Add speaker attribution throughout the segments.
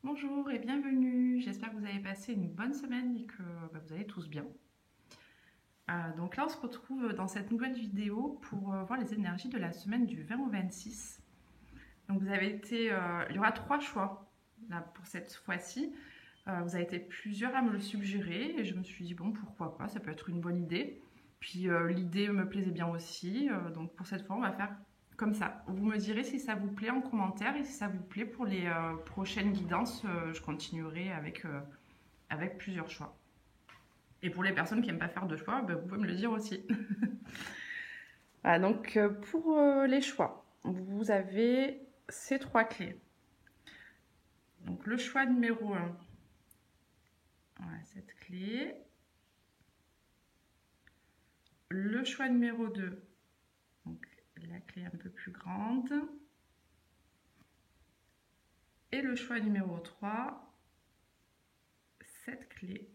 Speaker 1: Bonjour et bienvenue, j'espère que vous avez passé une bonne semaine et que vous allez tous bien. Donc là on se retrouve dans cette nouvelle vidéo pour voir les énergies de la semaine du 20 au 26. Donc vous avez été, il y aura 3 choix là, pour cette fois-ci. Vous avez été plusieurs à me le suggérer et je me suis dit bon pourquoi pas, ça peut être une bonne idée. Puis l'idée me plaisait bien aussi, donc pour cette fois on va faire comme ça. Vous me direz si ça vous plaît en commentaire et si ça vous plaît pour les prochaines guidances, je continuerai avec plusieurs choix. Et pour les personnes qui n'aiment pas faire de choix, vous pouvez me le dire aussi. Voilà, donc pour les choix, vous avez ces 3 clés. Donc le choix numéro 1, voilà, cette clé. Le choix numéro 2, donc la clé un peu plus grande. Et le choix numéro 3, cette clé.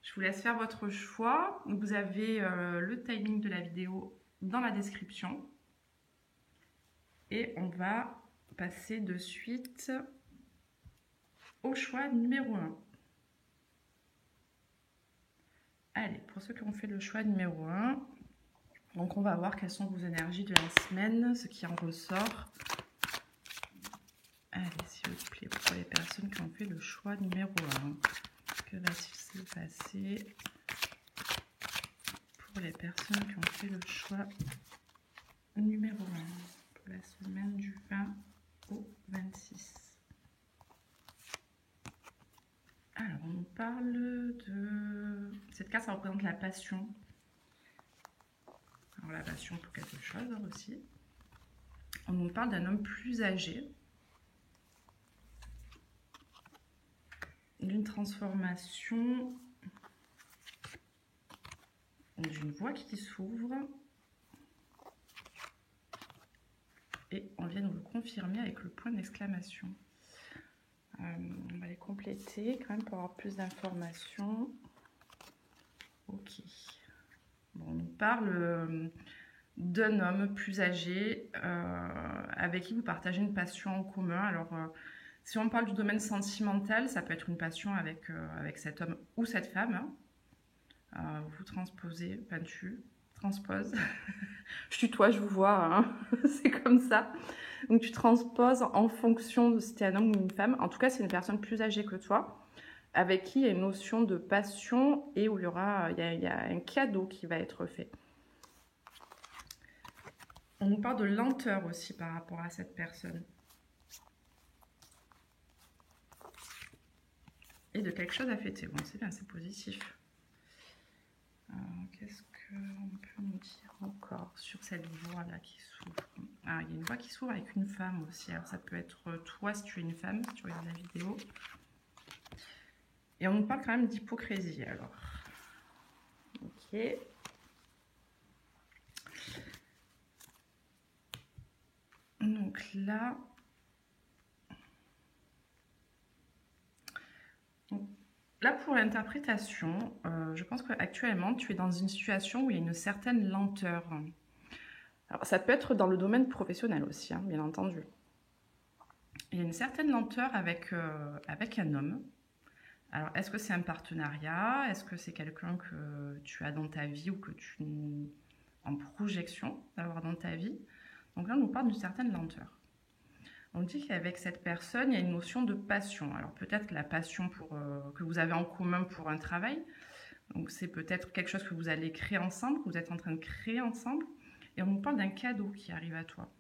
Speaker 1: Je vous laisse faire votre choix. Vous avez le timing de la vidéo dans la description. Et on va passer de suite au choix numéro 1. Allez, pour ceux qui ont fait le choix numéro 1, donc on va voir quelles sont vos énergies de la semaine, ce qui en ressort. Allez, s'il vous plaît, pour les personnes qui ont fait le choix numéro 1. Que va-t-il se passer pour les personnes qui ont fait le choix numéro 1 pour la semaine du 20 au 26? Alors, on nous parle de... Cette carte, ça représente la passion. Alors, la passion pour quelque chose aussi. On nous parle d'un homme plus âgé. D'une transformation, d'une voie qui s'ouvre. Et on vient nous le confirmer avec le point d'exclamation. On va les compléter quand même pour avoir plus d'informations. Ok. Bon, on nous parle d'un homme plus âgé avec qui vous partagez une passion en commun. Alors, si on parle du domaine sentimental, ça peut être une passion avec cet homme ou cette femme. Vous transposez, enfin tu transposes. Je tutoie, je vous vois, hein. C'est comme ça. Donc tu transposes en fonction de si tu es un homme ou une femme. En tout cas, c'est une personne plus âgée que toi, avec qui il y a une notion de passion et où il y a un cadeau qui va être fait. On nous parle de lenteur aussi par rapport à cette personne. Et de quelque chose à fêter. Bon, c'est bien, c'est positif. Qu'est-ce qu'on peut nous dire encore sur cette voie-là qui s'ouvre? Ah, il y a une voie qui s'ouvre avec une femme aussi. Alors, ça peut être toi si tu es une femme, si tu regardes la vidéo. Et on nous parle quand même d'hypocrisie, alors. Ok. Donc là... Là, pour l'interprétation, je pense qu'actuellement, tu es dans une situation où il y a une certaine lenteur. Alors, ça peut être dans le domaine professionnel aussi, hein, bien entendu. Il y a une certaine lenteur avec un homme. Alors, est-ce que c'est un partenariat? Est-ce que c'est quelqu'un que tu as dans ta vie ou que tu en projection d'avoir dans ta vie? Donc là, on nous parle d'une certaine lenteur. On dit qu'avec cette personne, il y a une notion de passion. Alors peut-être la passion que vous avez en commun pour un travail. Donc c'est peut-être quelque chose que vous allez créer ensemble, que vous êtes en train de créer ensemble. Et on nous parle d'un cadeau qui arrive à toi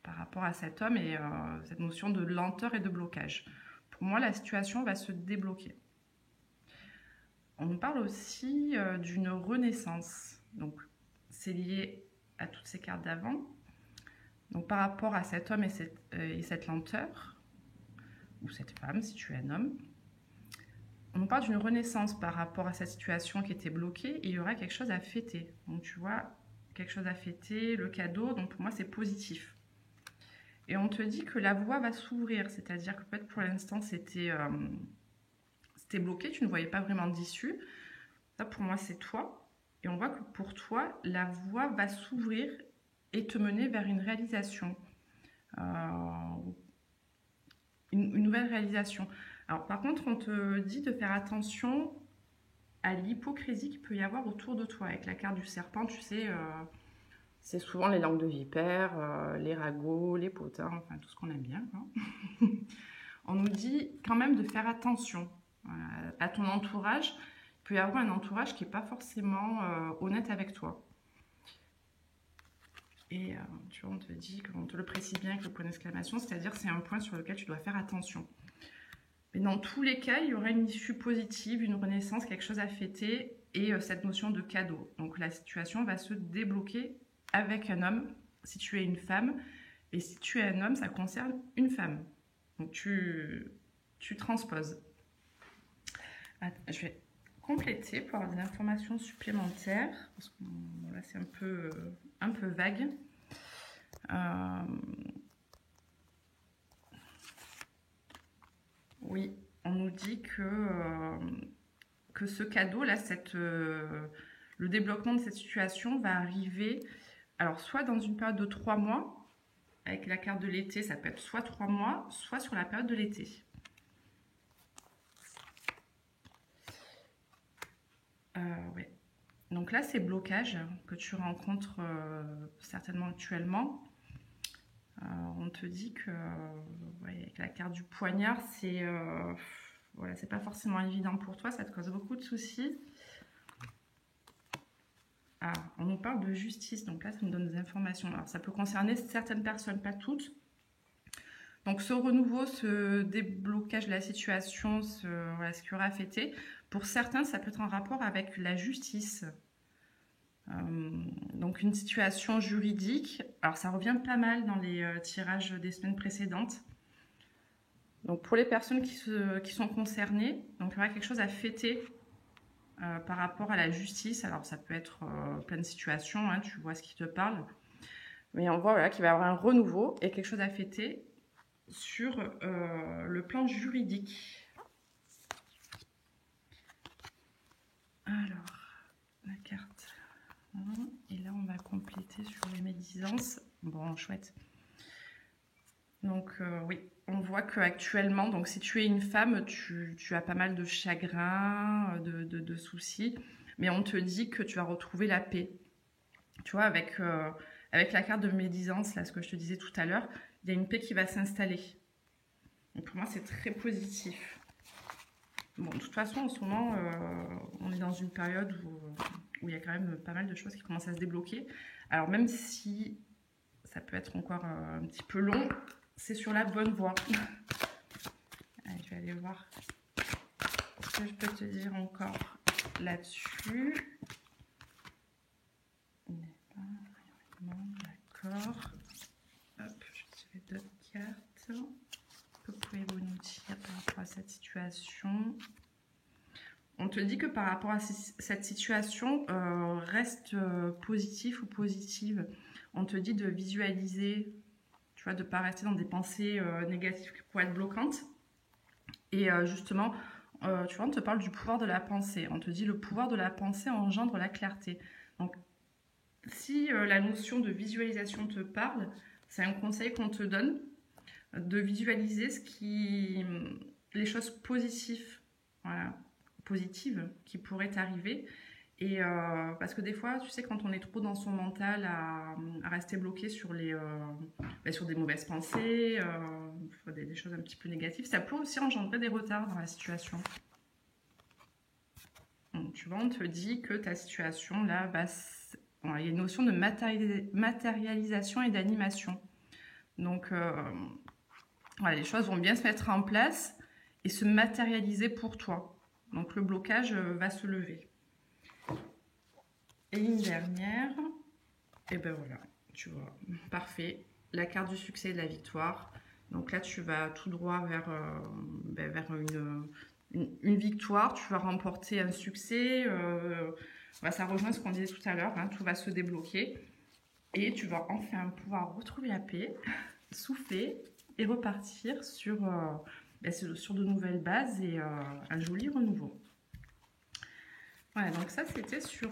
Speaker 1: par rapport à cet homme et cette notion de lenteur et de blocage. Pour moi, la situation va se débloquer. On nous parle aussi d'une renaissance. Donc c'est lié à toutes ces cartes d'avant. Donc par rapport à cet homme et cette lenteur, ou cette femme si tu es un homme, on nous parle d'une renaissance par rapport à cette situation qui était bloquée et il y aura quelque chose à fêter. Donc tu vois, quelque chose à fêter, le cadeau, donc pour moi c'est positif. Et on te dit que la voie va s'ouvrir, c'est-à-dire que peut-être pour l'instant c'était bloqué, tu ne voyais pas vraiment d'issue. Ça pour moi c'est toi. Et on voit que pour toi, la voie va s'ouvrir et te mener vers une réalisation. une nouvelle réalisation. Alors par contre, on te dit de faire attention à l'hypocrisie qu'il peut y avoir autour de toi. Avec la carte du serpent, tu sais, c'est souvent les langues de vipère, les ragots, les potins, enfin tout ce qu'on aime bien, hein. On nous dit quand même de faire attention à ton entourage. Il peut y avoir un entourage qui n'est pas forcément honnête avec toi. Et tu vois, on te dit, on te le précise bien avec le point d'exclamation, c'est-à-dire c'est un point sur lequel tu dois faire attention. Mais dans tous les cas, il y aura une issue positive, une renaissance, quelque chose à fêter et cette notion de cadeau. Donc la situation va se débloquer avec un homme si tu es une femme. Et si tu es un homme, ça concerne une femme. Donc tu transposes. Attends, je vais compléter pour avoir des informations supplémentaires. Parce que là, c'est un peu vague. Oui, on nous dit que ce cadeau, là, le développement de cette situation va arriver, alors soit dans une période de 3 mois, avec la carte de l'été, ça peut être soit 3 mois, soit sur la période de l'été. Ouais. Donc là, ces blocages que tu rencontres certainement actuellement, on te dit que ouais, avec la carte du poignard, voilà, c'est pas forcément évident pour toi, ça te cause beaucoup de soucis. Ah, on nous parle de justice, donc là ça nous donne des informations. Alors ça peut concerner certaines personnes, pas toutes. Donc ce renouveau, ce déblocage de la situation, voilà, ce qui aura fêté, pour certains ça peut être en rapport avec la justice. Donc une situation juridique, alors ça revient pas mal dans les tirages des semaines précédentes. Donc pour les personnes qui sont concernées, donc il y aura quelque chose à fêter par rapport à la justice. Alors ça peut être plein de situations, hein, tu vois ce qui te parle, mais on voit voilà, qu'il va y avoir un renouveau et quelque chose à fêter sur le plan juridique. Alors, la carte. Et là, on va compléter sur les médisances. Bon, chouette. Donc, oui, on voit qu'actuellement, donc si tu es une femme, tu as pas mal de chagrin, de soucis, mais on te dit que tu vas retrouver la paix. Tu vois, avec la carte de médisance, là, ce que je te disais tout à l'heure, il y a une paix qui va s'installer. Donc, pour moi, c'est très positif. Bon, de toute façon, en ce moment, on est dans une période où il y a quand même pas mal de choses qui commencent à se débloquer. Alors, même si ça peut être encore un petit peu long, c'est sur la bonne voie. Allez, je vais aller voir ce que je peux te dire encore là-dessus. D'accord. Hop, je vais tirer d'autres cartes. Que pouvez-vous nous dire par rapport à cette situation? On te dit que par rapport à cette situation, reste positif ou positive. On te dit de visualiser, tu vois, de ne pas rester dans des pensées négatives qui pourraient être bloquantes. Et justement, tu vois, on te parle du pouvoir de la pensée. On te dit le pouvoir de la pensée engendre la clarté. Donc, si la notion de visualisation te parle, c'est un conseil qu'on te donne de visualiser les choses positives, voilà, positives qui pourraient arriver. Et parce que des fois, tu sais, quand on est trop dans son mental à rester bloqué sur sur des mauvaises pensées, des choses un petit peu négatives, ça peut aussi engendrer des retards dans la situation. Donc, tu vois, on te dit que ta situation là, il y a une notion de matérialisation et d'animation. Donc voilà, les choses vont bien se mettre en place et se matérialiser pour toi. Donc le blocage va se lever. Et une dernière, et ben voilà, tu vois, parfait. La carte du succès et de la victoire. Donc là, tu vas tout droit vers une victoire. Tu vas remporter un succès. Ça rejoint ce qu'on disait tout à l'heure. Hein, tout va se débloquer. Et tu vas enfin pouvoir retrouver la paix, souffler et repartir sur de nouvelles bases et un joli renouveau. Voilà, donc ça c'était sur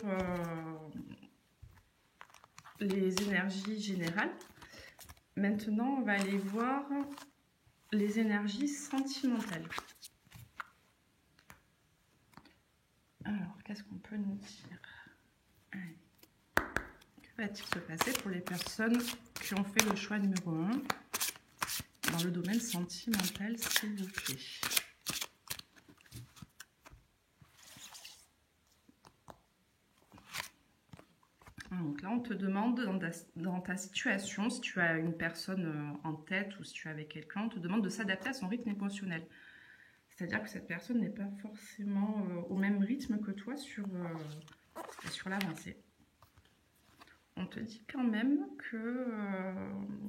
Speaker 1: les énergies générales. Maintenant, on va aller voir les énergies sentimentales. Alors, qu'est-ce qu'on peut nous dire? Allez. Que va-t-il se passer pour les personnes qui ont fait le choix numéro 1 dans le domaine sentimental, s'il vous plaît? Donc là, on te demande dans ta situation, si tu as une personne en tête ou si tu es avec quelqu'un, on te demande de s'adapter à son rythme émotionnel. C'est-à-dire que cette personne n'est pas forcément au même rythme que toi sur l'avancée. On te dit quand même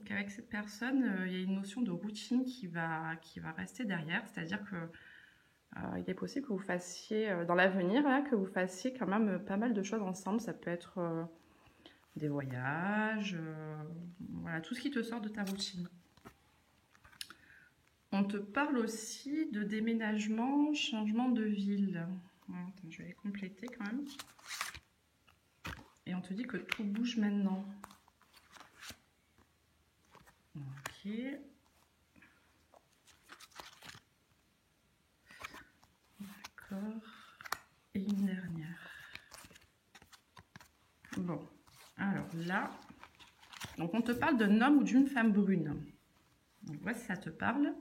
Speaker 1: qu'avec cette personne, il y a une notion de routine qui va rester derrière. C'est-à-dire qu'il est possible que vous fassiez, dans l'avenir, que vous fassiez quand même pas mal de choses ensemble. Ça peut être des voyages, voilà, tout ce qui te sort de ta routine. On te parle aussi de déménagement, changement de ville. Attends, je vais les compléter quand même. Et on te dit que tout bouge maintenant. Ok. D'accord. Et une dernière. Bon. Alors là, donc on te parle d'un homme ou d'une femme brune. Donc voilà si ça te parle.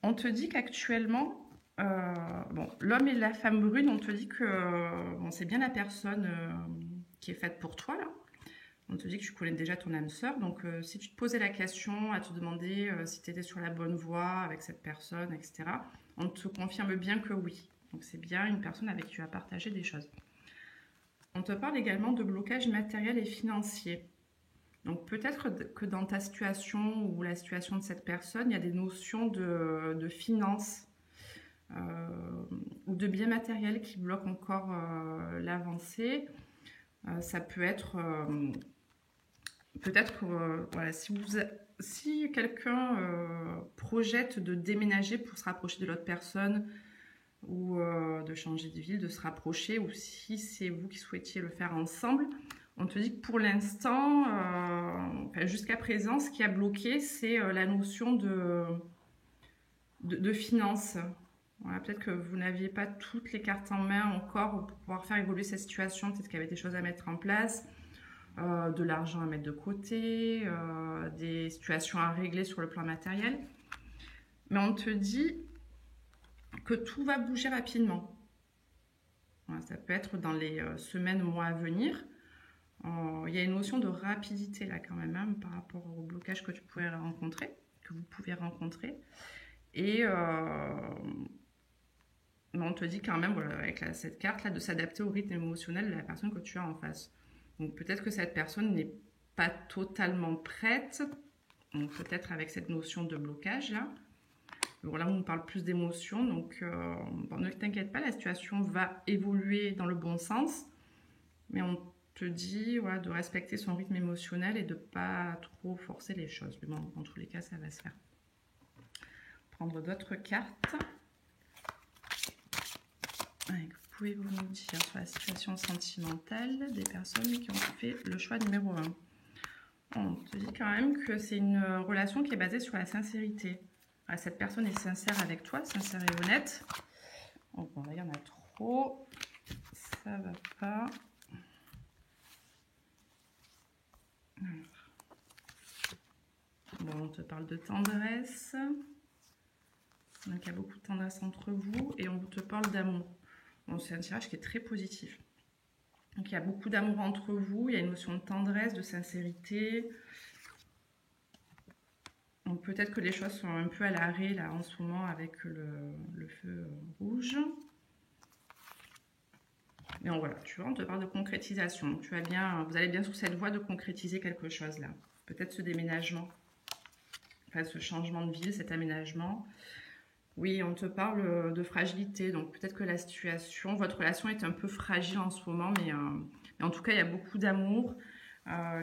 Speaker 1: On te dit qu'actuellement, bon, l'homme et la femme brune, on te dit que bon, c'est bien la personne qui est faite pour toi là. On te dit que tu connais déjà ton âme sœur. Donc si tu te posais la question à te demander si tu étais sur la bonne voie avec cette personne, etc., on te confirme bien que oui. Donc c'est bien une personne avec qui tu as partagé des choses. On te parle également de blocage matériel et financier. Donc peut-être que dans ta situation ou la situation de cette personne, il y a des notions de finances ou de biens matériels qui bloquent encore l'avancée. Ça peut être peut-être que voilà, si quelqu'un projette de déménager pour se rapprocher de l'autre personne ou de changer de ville, de se rapprocher, ou si c'est vous qui souhaitiez le faire ensemble, on te dit que pour l'instant, enfin, jusqu'à présent, ce qui a bloqué, c'est la notion de finances. Voilà, peut-être que vous n'aviez pas toutes les cartes en main encore pour pouvoir faire évoluer cette situation. Peut-être qu'il y avait des choses à mettre en place, de l'argent à mettre de côté, des situations à régler sur le plan matériel. Mais on te dit que tout va bouger rapidement. Voilà, ça peut être dans les semaines, mois à venir. Il y a une notion de rapidité là quand même, hein, par rapport au blocage que tu pouvais rencontrer, que vous pouvez rencontrer. Et on te dit quand même, voilà, avec cette carte là, de s'adapter au rythme émotionnel de la personne que tu as en face. Donc peut-être que cette personne n'est pas totalement prête, donc peut-être avec cette notion de blocage là. Bon, là, on nous parle plus d'émotions, donc bon, ne t'inquiète pas, la situation va évoluer dans le bon sens, mais on te dit voilà, de respecter son rythme émotionnel et de ne pas trop forcer les choses. Mais bon, dans tous les cas, ça va se faire. Prendre d'autres cartes. Allez, pouvez-vous nous dire sur la situation sentimentale des personnes qui ont fait le choix numéro 1? On te dit quand même que c'est une relation qui est basée sur la sincérité. Cette personne est sincère avec toi, sincère et honnête. Oh, bon, là, il y en a trop. Ça va pas. Bon, on te parle de tendresse. Donc, il y a beaucoup de tendresse entre vous et on te parle d'amour. Bon, c'est un tirage qui est très positif. Donc, il y a beaucoup d'amour entre vous. Il y a une notion de tendresse, de sincérité. Donc, peut-être que les choses sont un peu à l'arrêt là en ce moment avec le feu rouge. Mais bon, voilà, tu vois, on te parle de concrétisation. Donc, vous allez bien sur cette voie de concrétiser quelque chose là. Peut-être ce déménagement, enfin ce changement de ville, cet aménagement. Oui, on te parle de fragilité. Donc peut-être que la situation, votre relation est un peu fragile en ce moment, mais en tout cas, il y a beaucoup d'amour.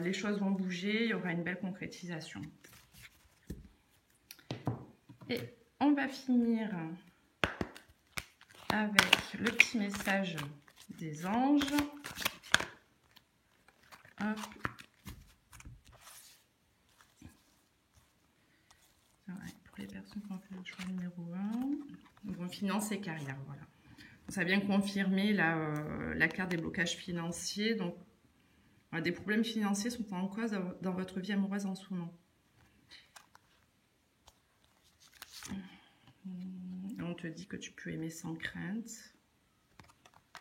Speaker 1: Les choses vont bouger, il y aura une belle concrétisation. Et on va finir avec le petit message des anges. Hop. Pour les personnes qui ont fait le choix numéro 1. Bon, finance et carrière, voilà. Ça vient confirmer la carte des blocages financiers. Donc, voilà, des problèmes financiers sont en cause dans votre vie amoureuse en ce moment. On te dit que tu peux aimer sans crainte.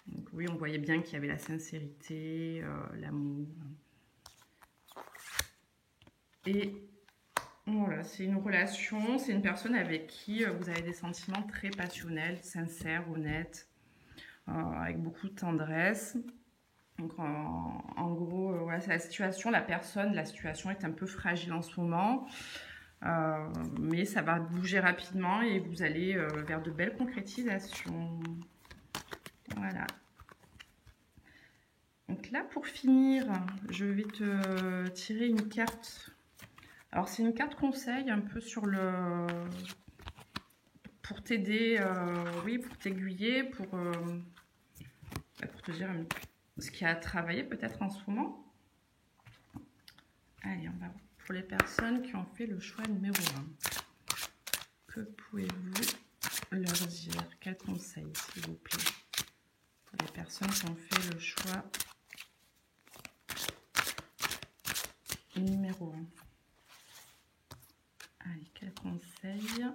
Speaker 1: Donc oui, on voyait bien qu'il y avait la sincérité, l'amour. Et voilà, c'est une relation, c'est une personne avec qui vous avez des sentiments très passionnels, sincères, honnêtes, avec beaucoup de tendresse. Donc en gros, voilà, c'est la situation, la situation est un peu fragile en ce moment. Mais ça va bouger rapidement et vous allez vers de belles concrétisations. Voilà. Donc là, pour finir, je vais te tirer une carte. Alors, c'est une carte conseil un peu sur le... pour t'aider, oui, pour t'aiguiller, pour te dire ce qu'il y a à travailler peut-être en ce moment. Allez, on va voir. Pour les personnes qui ont fait le choix numéro 1, que pouvez-vous leur dire? Quel conseil, s'il vous plaît? Pour les personnes qui ont fait le choix numéro 1. Allez, quel conseil?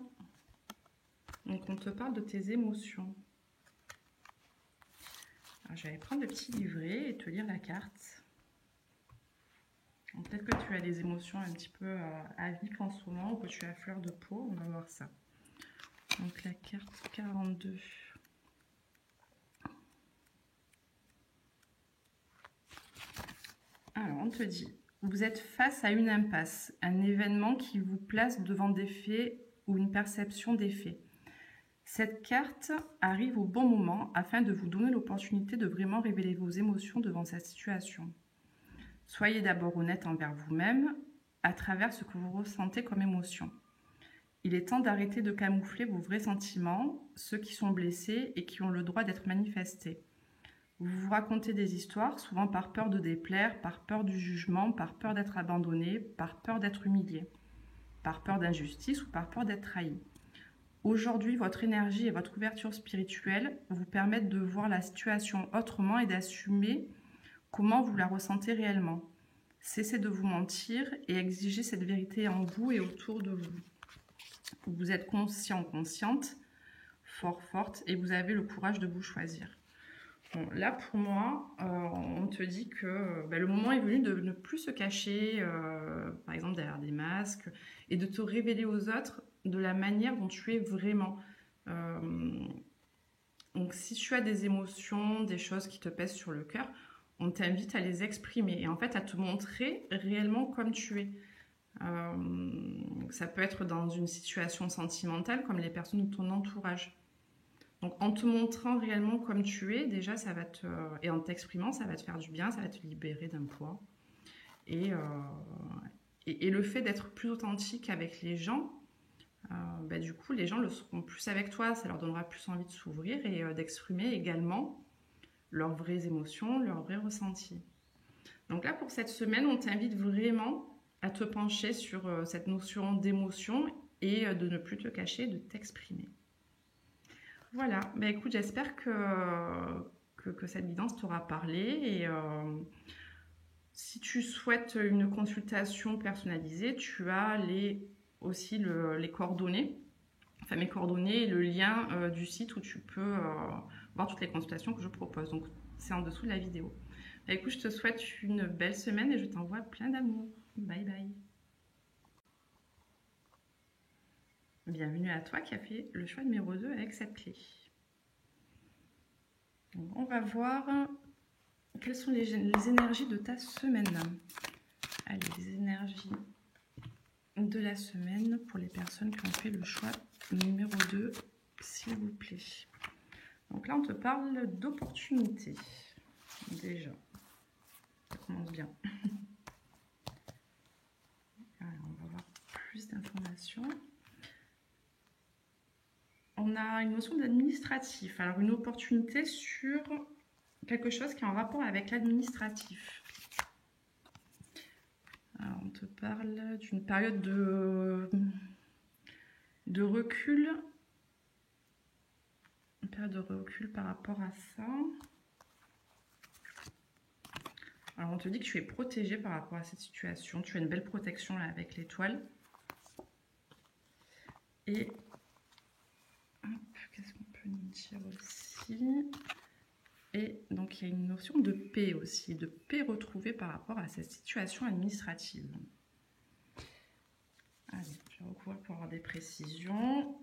Speaker 1: Donc, on te parle de tes émotions. Alors, je vais prendre le petit livret et te lire la carte. Peut-être que tu as des émotions un petit peu à vif en ce moment ou que tu es à fleur de peau. On va voir ça. Donc, la carte 42. Alors, on te dit, vous êtes face à une impasse, un événement qui vous place devant des faits ou une perception des faits. Cette carte arrive au bon moment afin de vous donner l'opportunité de vraiment révéler vos émotions devant cette situation. Soyez d'abord honnête envers vous-même à travers ce que vous ressentez comme émotion. Il est temps d'arrêter de camoufler vos vrais sentiments, ceux qui sont blessés et qui ont le droit d'être manifestés. Vous vous racontez des histoires, souvent par peur de déplaire, par peur du jugement, par peur d'être abandonné, par peur d'être humilié, par peur d'injustice ou par peur d'être trahi. Aujourd'hui, votre énergie et votre ouverture spirituelle vous permettent de voir la situation autrement et d'assumer comment vous la ressentez réellement. Cessez de vous mentir et exigez cette vérité en vous et autour de vous. Vous êtes conscient, consciente, fort, forte, et vous avez le courage de vous choisir. Bon, là, pour moi, on te dit que le moment est venu de ne plus se cacher, par exemple, derrière des masques, et de te révéler aux autres de la manière dont tu es vraiment. Donc, si tu as des émotions, des choses qui te pèsent sur le cœur, on t'invite à les exprimer et en fait à te montrer réellement comme tu es. Ça peut être dans une situation sentimentale comme les personnes de ton entourage. Donc en te montrant réellement comme tu es, déjà ça va te... et en t'exprimant, ça va te faire du bien, ça va te libérer d'un poids. Et le fait d'être plus authentique avec les gens, du coup les gens le seront plus avec toi, ça leur donnera plus envie de s'ouvrir et d'exprimer également leurs vraies émotions, leurs vrais ressentis. Donc là, pour cette semaine, on t'invite vraiment à te pencher sur cette notion d'émotion et de ne plus te cacher, de t'exprimer. Voilà, écoute, j'espère que cette guidance t'aura parlé et si tu souhaites une consultation personnalisée, tu as aussi les coordonnées, enfin mes coordonnées et le lien du site où tu peux voir toutes les consultations que je propose. Donc, c'est en dessous de la vidéo. Écoute, je te souhaite une belle semaine et je t'envoie plein d'amour. Bye bye. Bienvenue à toi qui as fait le choix numéro 2 avec cette clé. Donc, on va voir quelles sont les énergies de ta semaine. Allez, les énergies de la semaine pour les personnes qui ont fait le choix numéro 2, s'il vous plaît. Donc là, on te parle d'opportunités. Déjà, ça commence bien. Alors, on va voir plus d'informations. On a une notion d'administratif. Alors, une opportunité sur quelque chose qui est en rapport avec l'administratif. Alors, on te parle d'une période de de recul. Une période de recul par rapport à ça. Alors, on te dit que tu es protégé par rapport à cette situation. Tu as une belle protection là avec l'étoile. Et qu'est-ce qu'on peut nous dire aussi? Et donc, il y a une notion de paix aussi, de paix retrouvée par rapport à cette situation administrative. Allez, je vais recouvrir pour avoir des précisions.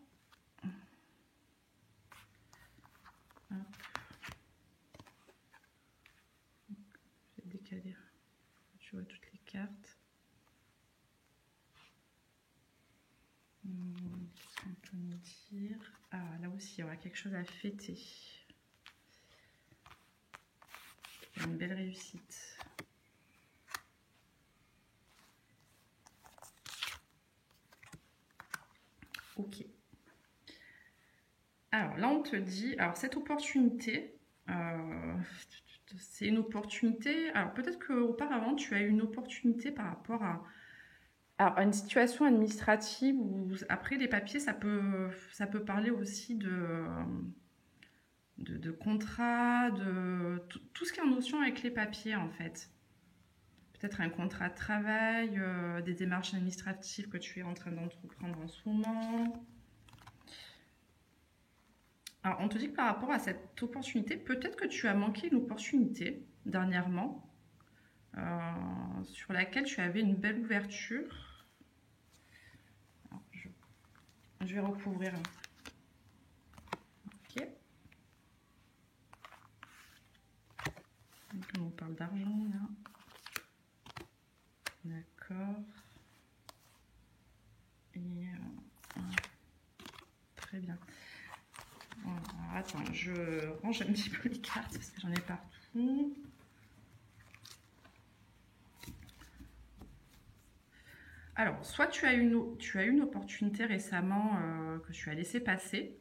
Speaker 1: Hop. Je vais décaler. Je vois toutes les cartes. Qu'est-ce qu'on peut nous dire? Ah, là aussi, il y aura quelque chose à fêter. Une belle réussite. Ok. Alors là, on te dit, alors cette opportunité, c'est une opportunité. Alors peut-être qu'auparavant, tu as eu une opportunité par rapport à une situation administrative où après les papiers, ça peut parler aussi de contrat, de tout ce qui est en notion avec les papiers en fait. Peut-être un contrat de travail, des démarches administratives que tu es en train d'entreprendre en ce moment. Alors, on te dit que par rapport à cette opportunité, peut-être que tu as manqué une opportunité dernièrement sur laquelle tu avais une belle ouverture. Alors, je vais recouvrir. Ok. Donc, on parle d'argent là. D'accord. Et très bien. Alors, attends, je range un petit peu les cartes parce que j'en ai partout. Alors, soit tu as eu une opportunité récemment que tu as laissé passer,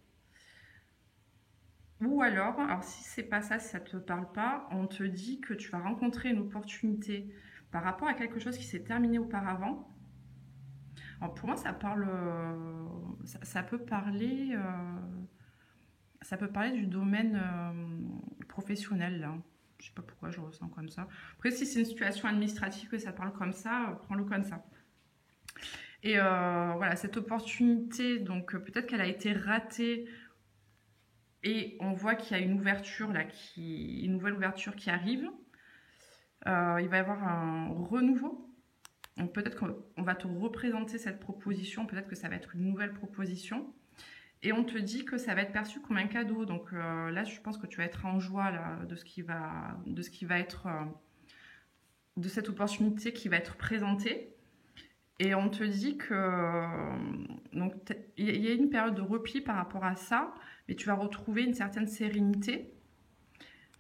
Speaker 1: ou alors si c'est pas ça, si ça te parle pas, on te dit que tu vas rencontrer une opportunité par rapport à quelque chose qui s'est terminé auparavant. Alors pour moi, ça parle, ça peut parler du domaine professionnel là. Je sais pas pourquoi je ressens comme ça. Après, si c'est une situation administrative que ça parle comme ça, prends-le comme ça. Et voilà, cette opportunité, donc peut-être qu'elle a été ratée et on voit qu'il y a une ouverture là, une nouvelle ouverture qui arrive. Il va y avoir un renouveau. Donc peut-être qu'on va te représenter cette proposition, peut-être que ça va être une nouvelle proposition. Et on te dit que ça va être perçu comme un cadeau. Donc là, je pense que tu vas être en joie là, de ce qui va être, de cette opportunité qui va être présentée. Et on te dit que donc il y a une période de repli par rapport à ça, mais tu vas retrouver une certaine sérénité.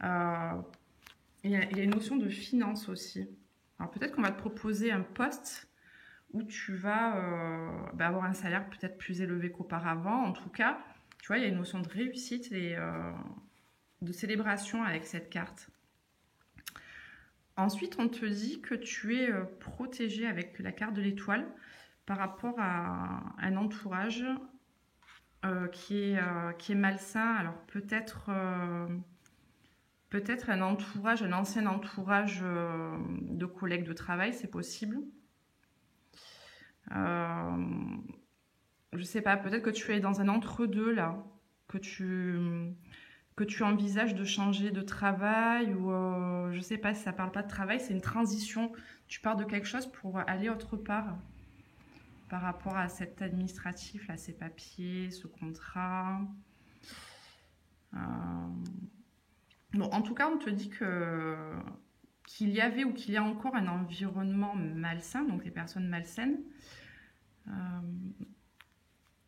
Speaker 1: Il y a une notion de finance aussi. Alors peut-être qu'on va te proposer un poste où tu vas avoir un salaire peut-être plus élevé qu'auparavant. En tout cas, tu vois, il y a une notion de réussite et de célébration avec cette carte. Ensuite, on te dit que tu es protégé avec la carte de l'étoile par rapport à un entourage qui est malsain. Alors peut-être un entourage, un ancien entourage de collègues de travail, c'est possible. Je sais pas, peut-être que tu es dans un entre-deux là, que tu envisages de changer de travail ou je sais pas si ça parle pas de travail, c'est une transition. Tu pars de quelque chose pour aller autre part par rapport à cet administratif là, ces papiers, ce contrat. Bon, en tout cas, on te dit qu'il y avait ou qu'il y a encore un environnement malsain, donc des personnes malsaines.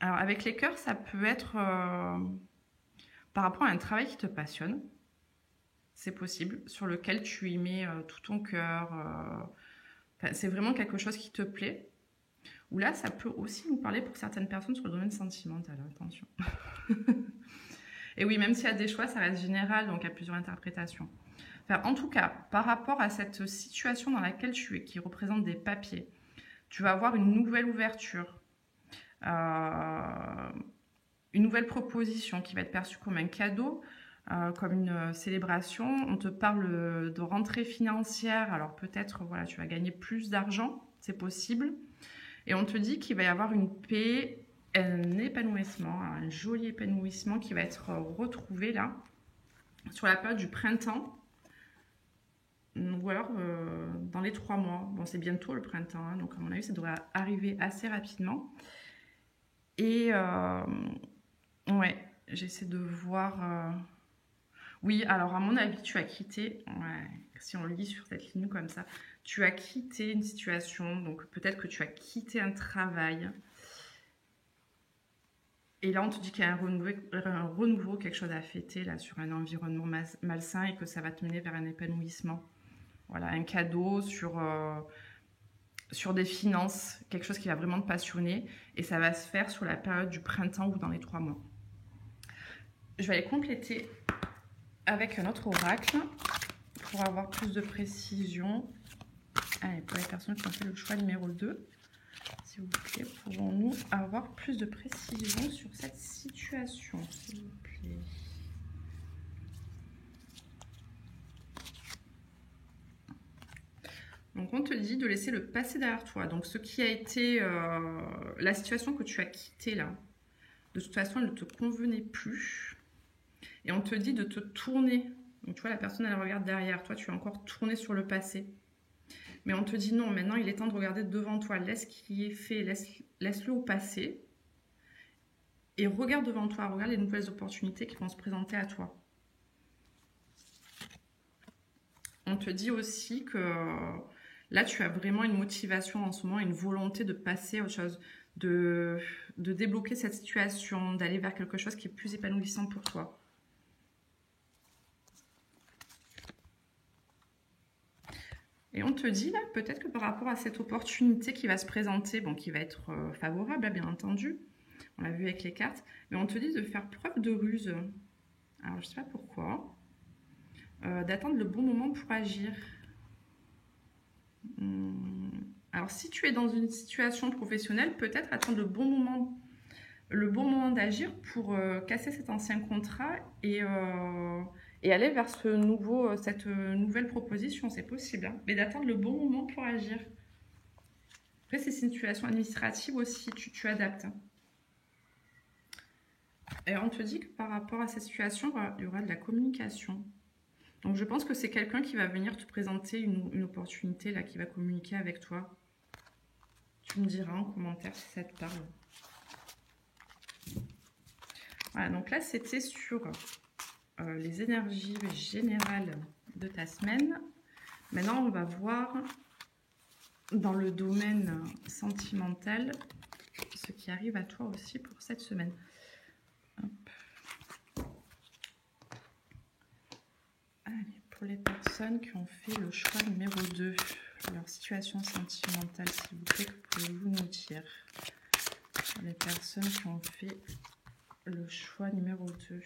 Speaker 1: Alors, avec les cœurs, ça peut être par rapport à un travail qui te passionne. C'est possible, sur lequel tu y mets tout ton cœur. C'est vraiment quelque chose qui te plaît. Ou là, ça peut aussi nous parler pour certaines personnes sur le domaine sentimental. Attention. Et oui, même s'il y a des choix, ça reste général, donc il y a plusieurs interprétations. Enfin, en tout cas, par rapport à cette situation dans laquelle tu es, qui représente des papiers, tu vas avoir une nouvelle ouverture. une nouvelle proposition qui va être perçue comme un cadeau, comme une célébration. On te parle de rentrée financière, alors peut-être voilà, tu vas gagner plus d'argent, c'est possible. Et on te dit qu'il va y avoir une paix, un épanouissement, un joli épanouissement qui va être retrouvé là, sur la période du printemps. Ou alors dans les 3 mois. Bon, c'est bientôt le printemps, hein, donc à mon avis, ça devrait arriver assez rapidement. Et ouais, j'essaie de voir. Oui, alors à mon avis, tu as quitté, ouais, si on le lit sur cette ligne comme ça, tu as quitté une situation, donc peut-être que tu as quitté un travail. Et là, on te dit qu'il y a un renouveau, quelque chose à fêter là, sur un environnement malsain et que ça va te mener vers un épanouissement. Voilà, un cadeau sur des finances, quelque chose qui va vraiment te passionner. Et ça va se faire sur la période du printemps ou dans les 3 mois. Je vais aller compléter avec un autre oracle pour avoir plus de précision. Allez, pour les personnes qui ont fait le choix numéro 2, s'il vous plaît, pouvons-nous avoir plus de précision sur cette situation, s'il vous plaît? Donc on te dit de laisser le passé derrière toi. Donc ce qui a été la situation que tu as quittée là, de toute façon elle ne te convenait plus. Et on te dit de te tourner. Donc tu vois, la personne elle regarde derrière toi, tu es encore tourné sur le passé. Mais on te dit non, maintenant il est temps de regarder devant toi. Laisse ce qui est fait, laisse-le au passé. Et regarde devant toi, regarde les nouvelles opportunités qui vont se présenter à toi. On te dit aussi que là, tu as vraiment une motivation en ce moment, une volonté de passer à autre chose, de débloquer cette situation, d'aller vers quelque chose qui est plus épanouissant pour toi. Et on te dit là, peut-être que par rapport à cette opportunité qui va se présenter, bon, qui va être favorable, bien entendu, on l'a vu avec les cartes, mais on te dit de faire preuve de ruse. Alors, je ne sais pas pourquoi. D'attendre le bon moment pour agir. Alors, si tu es dans une situation professionnelle, peut-être attendre le bon moment d'agir pour casser cet ancien contrat et aller vers cette nouvelle proposition. C'est possible, hein, mais d'attendre le bon moment pour agir. Après, c'est une situation administrative aussi, tu adaptes. Hein. Et on te dit que par rapport à cette situation, il y aura de la communication. Donc, je pense que c'est quelqu'un qui va venir te présenter une opportunité, là, qui va communiquer avec toi. Tu me diras en commentaire si ça te parle. Voilà, donc là, c'était sur les énergies générales de ta semaine. Maintenant, on va voir dans le domaine sentimental ce qui arrive à toi aussi pour cette semaine. Hop. Allez, pour les personnes qui ont fait le choix numéro 2, leur situation sentimentale, s'il vous plaît, que pouvez-vous nous dire? Pour les personnes qui ont fait le choix numéro 2.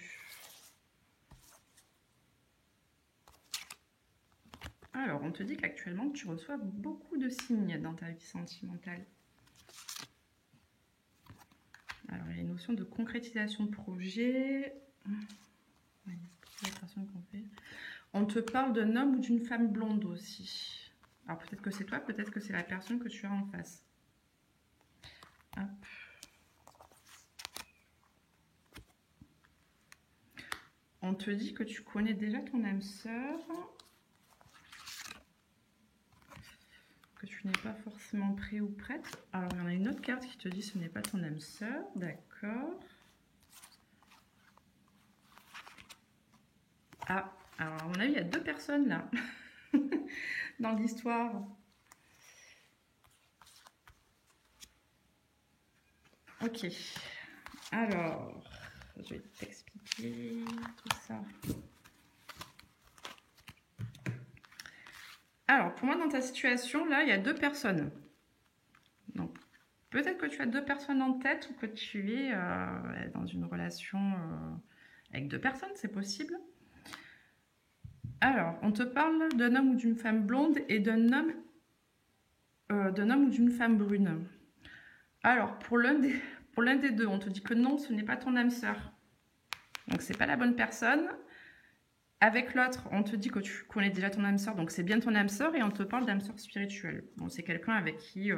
Speaker 1: Alors, on te dit qu'actuellement, tu reçois beaucoup de signes dans ta vie sentimentale. Alors, il y a une notion de concrétisation de projet. On te parle d'un homme ou d'une femme blonde aussi. Alors, peut-être que c'est toi, peut-être que c'est la personne que tu as en face. Hop. On te dit que tu connais déjà ton âme sœur. Que tu n'es pas forcément prêt ou prête. Alors, il y en a une autre carte qui te dit que ce n'est pas ton âme sœur. D'accord. Ah, alors à mon avis, il y a 2 personnes là, dans l'histoire. Ok. Alors, je vais t'expliquer tout ça. Alors, pour moi, dans ta situation, là, il y a 2 personnes. Donc, peut-être que tu as 2 personnes en tête ou que tu es dans une relation avec 2 personnes, c'est possible. Alors, on te parle d'un homme ou d'une femme blonde et d'un homme ou d'une femme brune. Alors, pour Pour l'un des deux, on te dit que non, ce n'est pas ton âme sœur. Donc, c'est pas la bonne personne. Avec l'autre, on te dit que tu connais déjà ton âme sœur, donc c'est bien ton âme sœur, et on te parle d'âme sœur spirituelle. Bon, c'est quelqu'un avec qui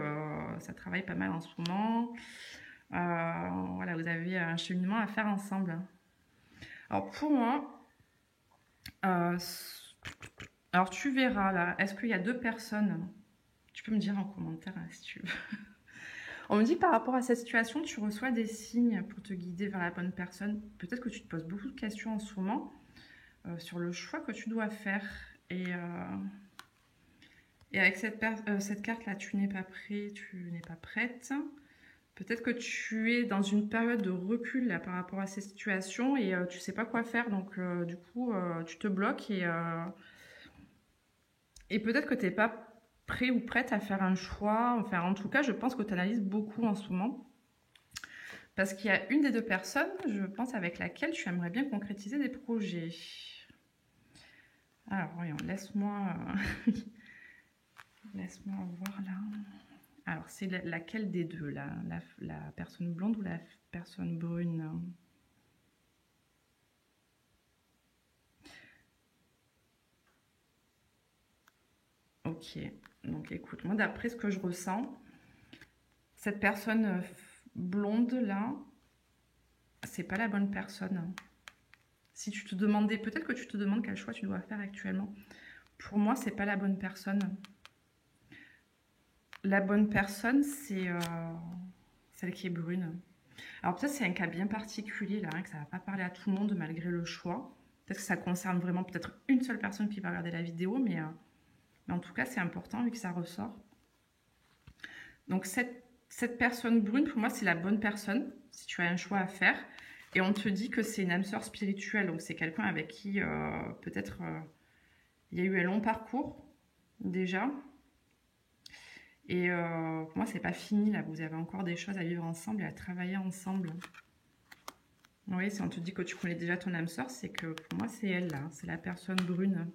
Speaker 1: ça travaille pas mal en ce moment. Voilà, vous avez un cheminement à faire ensemble. Alors, pour moi, alors tu verras là, est-ce qu'il y a deux personnes? Tu peux me dire en commentaire hein, si tu veux. On me dit que par rapport à cette situation, tu reçois des signes pour te guider vers la bonne personne. Peut-être que tu te poses beaucoup de questions en ce moment sur le choix que tu dois faire. Et avec cette carte-là, tu n'es pas prêt, tu n'es pas prête. Peut-être que tu es dans une période de recul là, par rapport à ces situations et tu ne sais pas quoi faire. Donc, du coup, tu te bloques et peut-être que tu n'es pas prêt ou prête à faire un choix. Enfin, en tout cas, je pense que tu analyses beaucoup en ce moment. Parce qu'il y a une des deux personnes, je pense, avec laquelle tu aimerais bien concrétiser des projets. Alors, voyons, laisse-moi voir là. Alors, c'est laquelle des deux, là, la personne blonde ou la personne brune? Ok, donc écoute, moi d'après ce que je ressens, cette personne blonde là, c'est pas la bonne personne. Si tu te demandais, peut-être que tu te demandes quel choix tu dois faire actuellement. Pour moi, c'est pas la bonne personne. La bonne personne, c'est celle qui est brune. Alors peut-être c'est un cas bien particulier là, hein, que ça va pas parler à tout le monde malgré le choix. Peut-être que ça concerne vraiment peut-être une seule personne qui va regarder la vidéo, mais en tout cas c'est important vu que ça ressort. Donc cette personne brune, pour moi c'est la bonne personne si tu as un choix à faire. Et on te dit que c'est une âme sœur spirituelle, donc c'est quelqu'un avec qui peut-être il y a eu un long parcours déjà. Et pour moi, c'est pas fini là. Vous avez encore des choses à vivre ensemble et à travailler ensemble. Oui, si on te dit que tu connais déjà ton âme sœur, c'est que pour moi, c'est elle là. C'est la personne brune.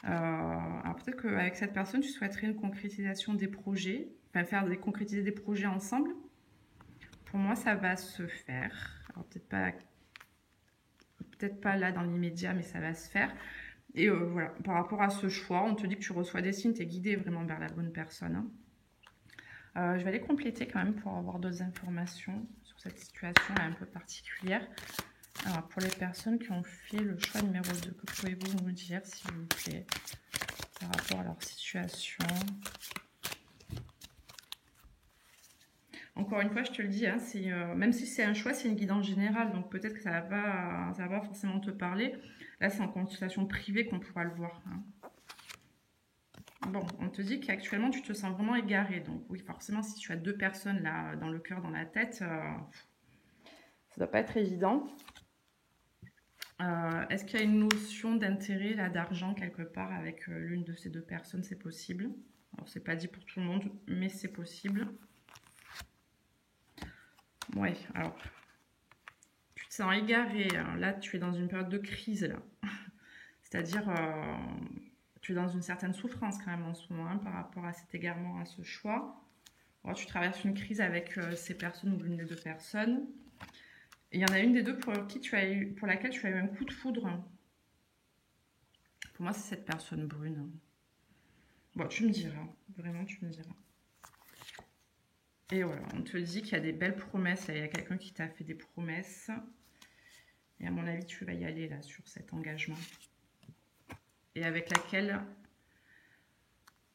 Speaker 1: Alors peut-être qu'avec cette personne, tu souhaiterais une concrétisation des projets. Enfin, concrétiser des projets ensemble. Pour moi, ça va se faire. Alors peut-être pas là dans l'immédiat, mais ça va se faire. Et voilà, par rapport à ce choix, on te dit que tu reçois des signes, tu es guidé vraiment vers la bonne personne. Je vais aller compléter quand même pour avoir d'autres informations sur cette situation un peu particulière. Alors, pour les personnes qui ont fait le choix numéro 2, que pouvez-vous nous dire, s'il vous plaît, par rapport à leur situation? Encore une fois, je te le dis, hein, même si c'est un choix, c'est une guidance générale, donc peut-être que ça va pas forcément te parler. Là, c'est en consultation privée qu'on pourra le voir. Hein. Bon, on te dit qu'actuellement, tu te sens vraiment égaré. Donc oui, forcément, si tu as deux personnes là, dans le cœur, dans la tête, ça ne doit pas être évident. Est-ce qu'il y a une notion d'intérêt, là, d'argent quelque part avec l'une de ces deux personnes? C'est possible. Alors, c'est pas dit pour tout le monde, mais c'est possible. Ouais, alors, tu te sens égaré. Hein. Là, tu es dans une période de crise, là. C'est-à-dire, tu es dans une certaine souffrance quand même en ce moment hein, par rapport à cet égarement, à ce choix. Alors, tu traverses une crise avec ces personnes ou l'une des deux personnes. Et il y en a une des deux pour laquelle tu as eu un coup de foudre. Pour moi, c'est cette personne brune. Bon, tu me diras. Vraiment, tu me diras. Et voilà, on te dit qu'il y a des belles promesses. Là, il y a quelqu'un qui t'a fait des promesses. Et à mon avis, tu vas y aller là sur cet engagement. Et avec laquelle,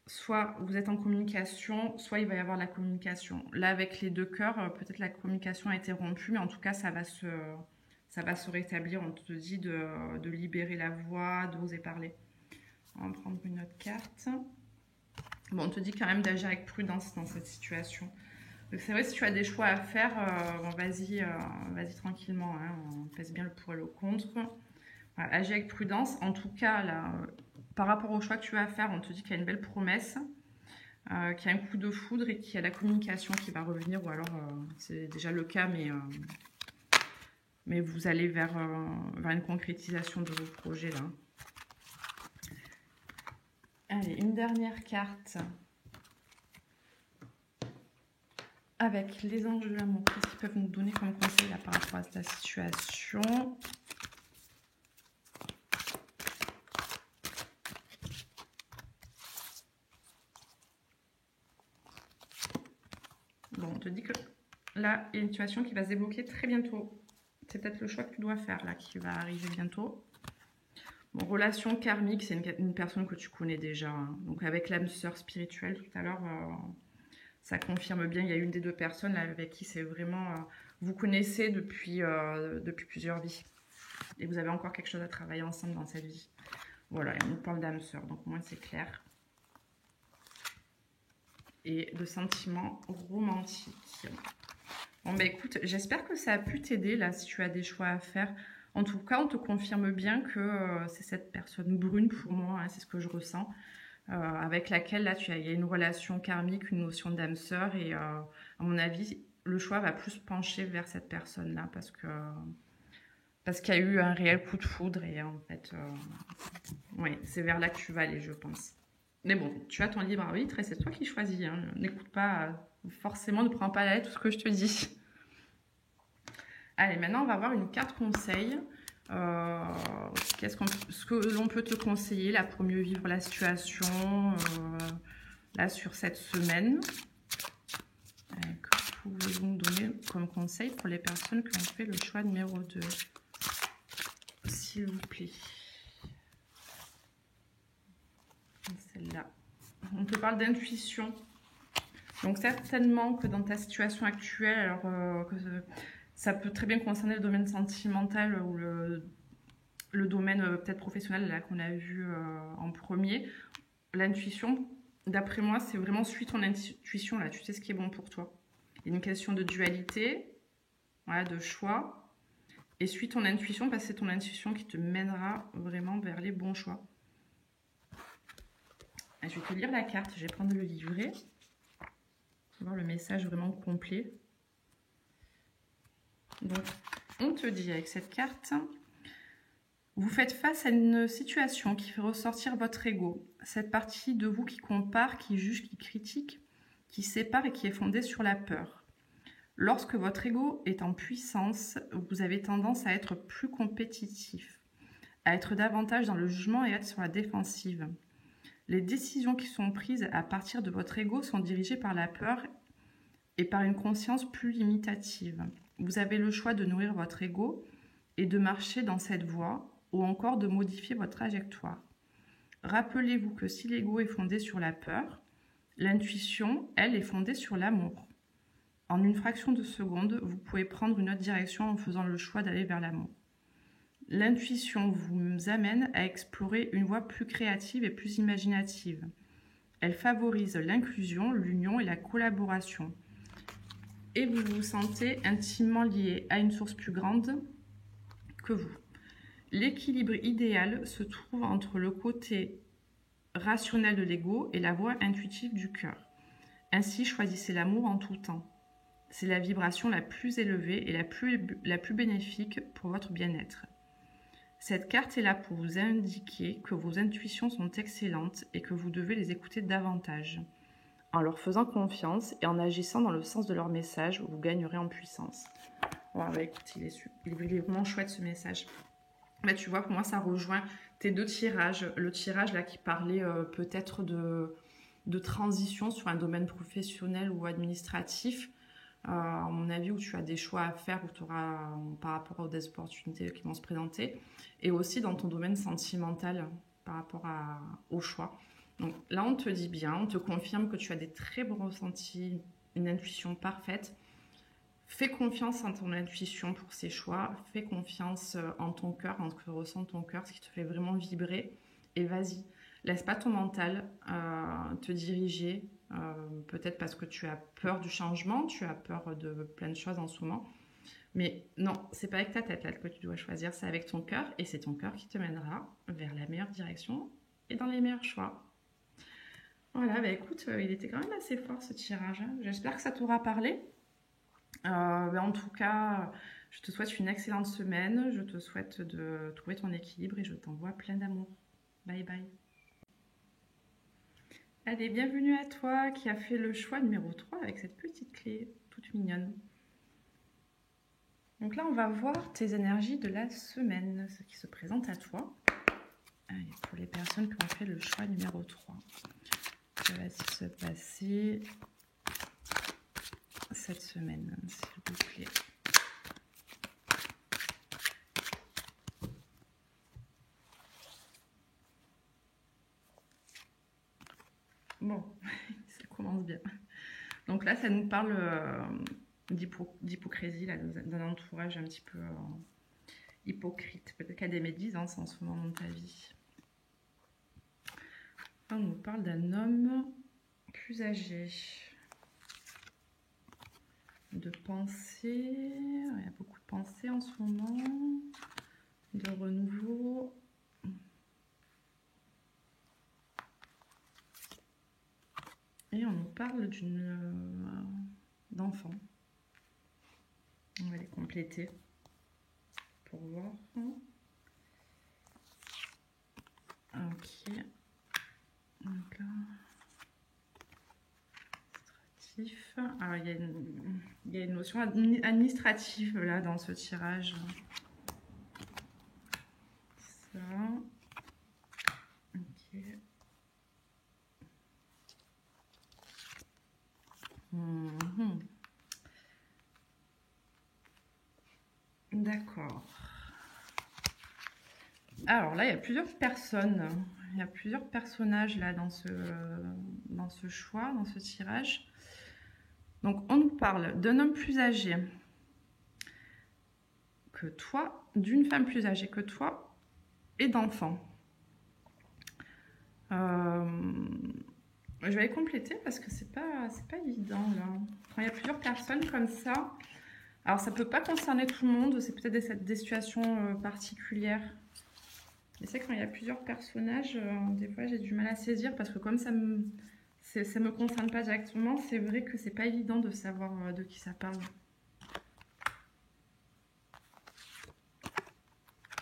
Speaker 1: soit vous êtes en communication, soit il va y avoir la communication. Là, avec les deux cœurs, peut-être la communication a été rompue, mais en tout cas, ça va se rétablir. On te dit de libérer la voix, d'oser parler. On va prendre une autre carte. Bon, on te dit quand même d'agir avec prudence dans cette situation. Donc c'est vrai, si tu as des choix à faire, bon, vas-y tranquillement. Hein, on pèse bien le pour et le contre. Voilà, agis avec prudence. En tout cas, là, par rapport au choix que tu vas faire, on te dit qu'il y a une belle promesse, qu'il y a un coup de foudre et qu'il y a la communication qui va revenir. Ou alors, c'est déjà le cas, mais vous allez vers une concrétisation de vos projets là. Allez, une dernière carte. avec les anges de l'amour, qu'est-ce qu'ils peuvent nous donner comme conseil là, par rapport à ta situation? Bon, on te dit que là, il y a une situation qui va se débloquer très bientôt. C'est peut-être le choix que tu dois faire là, qui va arriver bientôt. Bon, relation karmique, c'est une personne que tu connais déjà. Hein. Donc avec l'âme sœur spirituelle tout à l'heure, ça confirme bien. Il y a une des deux personnes là, avec qui c'est vraiment... vous connaissez depuis plusieurs vies. Et vous avez encore quelque chose à travailler ensemble dans cette vie. Voilà, on nous parle d'âme sœur, donc moi c'est clair. Et de sentiments romantiques. Bon bah écoute, j'espère que ça a pu t'aider là si tu as des choix à faire. En tout cas, on te confirme bien que c'est cette personne brune pour moi, hein, c'est ce que je ressens, avec laquelle là il y a une relation karmique, une notion d'âme sœur et à mon avis, le choix va plus pencher vers cette personne-là parce qu'il y a eu un réel coup de foudre et en fait, oui, c'est vers là que tu vas aller, je pense. Mais bon, tu as ton libre arbitre et c'est toi qui choisis. Hein. N'écoute pas, forcément, ne prends pas à la lettre tout ce que je te dis. Allez, maintenant, on va voir une carte conseil. Ce que l'on peut te conseiller là pour mieux vivre la situation là sur cette semaine. Que pouvez-vous donner comme conseil pour les personnes qui ont fait le choix numéro 2, s'il vous plaît? Celle-là. On te parle d'intuition. Donc certainement que dans ta situation actuelle, alors ça peut très bien concerner le domaine sentimental ou le domaine peut-être professionnel là qu'on a vu en premier. L'intuition, d'après moi, c'est vraiment suis ton intuition là. Tu sais ce qui est bon pour toi. Il y a une question de dualité, voilà, de choix. Et suis ton intuition parce que c'est ton intuition qui te mènera vraiment vers les bons choix. Je vais te lire la carte, je vais prendre le livret. On va voir le message vraiment complet. Donc, on te dit avec cette carte, vous faites face à une situation qui fait ressortir votre ego. Cette partie de vous qui compare, qui juge, qui critique, qui sépare et qui est fondée sur la peur. Lorsque votre ego est en puissance, vous avez tendance à être plus compétitif, à être davantage dans le jugement et à être sur la défensive. Les décisions qui sont prises à partir de votre ego sont dirigées par la peur et par une conscience plus limitative. Vous avez le choix de nourrir votre ego et de marcher dans cette voie ou encore de modifier votre trajectoire. Rappelez-vous que si l'ego est fondé sur la peur, l'intuition, elle, est fondée sur l'amour. En une fraction de seconde, vous pouvez prendre une autre direction en faisant le choix d'aller vers l'amour. L'intuition vous amène à explorer une voie plus créative et plus imaginative. Elle favorise l'inclusion, l'union et la collaboration. Et vous vous sentez intimement lié à une source plus grande que vous. L'équilibre idéal se trouve entre le côté rationnel de l'ego et la voie intuitive du cœur. Ainsi, choisissez l'amour en tout temps. C'est la vibration la plus élevée et la plus bénéfique pour votre bien-être. Cette carte est là pour vous indiquer que vos intuitions sont excellentes et que vous devez les écouter davantage. En leur faisant confiance et en agissant dans le sens de leur message, vous gagnerez en puissance. Bon, bah, écoute, il est vraiment chouette ce message. Bah, tu vois, pour moi, ça rejoint tes deux tirages. Le tirage là qui parlait peut-être de transition sur un domaine professionnel ou administratif. À mon avis, où tu as des choix à faire, où tu auras par rapport aux des opportunités qui vont se présenter, et aussi dans ton domaine sentimental par rapport au choix. Donc là, on te dit bien, on te confirme que tu as des très bons ressentis, une intuition parfaite. Fais confiance en ton intuition pour ces choix, fais confiance en ton cœur, en ce que ressent ton cœur, ce qui te fait vraiment vibrer, et vas-y. Laisse pas ton mental te diriger, peut-être parce que tu as peur du changement, tu as peur de plein de choses en ce moment. Mais non, c'est pas avec ta tête là que tu dois choisir, c'est avec ton cœur et c'est ton cœur qui te mènera vers la meilleure direction et dans les meilleurs choix. Voilà, bah écoute, il était quand même assez fort ce tirage. Hein. J'espère que ça t'aura parlé. En tout cas, je te souhaite une excellente semaine. Je te souhaite de trouver ton équilibre et je t'envoie plein d'amour. Bye bye. Allez, bienvenue à toi qui a fait le choix numéro 3 avec cette petite clé. toute mignonne. Donc là, on va voir tes énergies de la semaine, ce qui se présente à toi. Allez, pour les personnes qui ont fait le choix numéro 3, que va-t-il se passer cette semaine, s'il vous plaît? Bon, ça commence bien. Donc là, ça nous parle d'hypocrisie, d'un entourage un petit peu hypocrite. Peut-être qu'il y a des médisances en ce moment dans ta vie. Là, on nous parle d'un homme plus âgé. De pensée. Il y a beaucoup de pensées en ce moment. De renouveau. Et on nous parle d'enfant. On va les compléter pour voir. Ok. Donc là, administratif. Alors, il y a une notion administrative là dans ce tirage. Ça. Ok. D'accord. Alors là, il y a plusieurs personnes. Il y a plusieurs personnages là dans ce choix, dans ce tirage. Donc, on nous parle d'un homme plus âgé que toi, d'une femme plus âgée que toi et d'enfants. Je vais les compléter parce que c'est pas évident là. Quand il y a plusieurs personnes comme ça, alors ça peut pas concerner tout le monde, c'est peut-être des situations particulières. Et c'est quand il y a plusieurs personnages, des fois j'ai du mal à saisir parce que comme ça me concerne pas directement, c'est vrai que c'est pas évident de savoir de qui ça parle.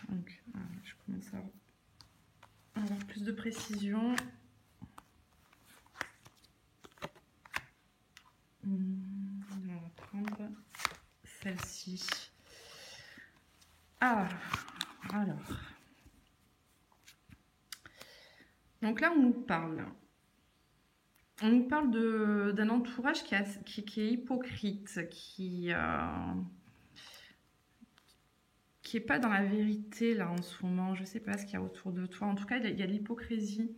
Speaker 1: Donc je commence à avoir plus de précision. On va prendre celle-ci. Ah, alors. Donc là, on nous parle d'un entourage qui est hypocrite, qui est pas dans la vérité là en ce moment. Je sais pas ce qu'il y a autour de toi. En tout cas, il y a de l'hypocrisie.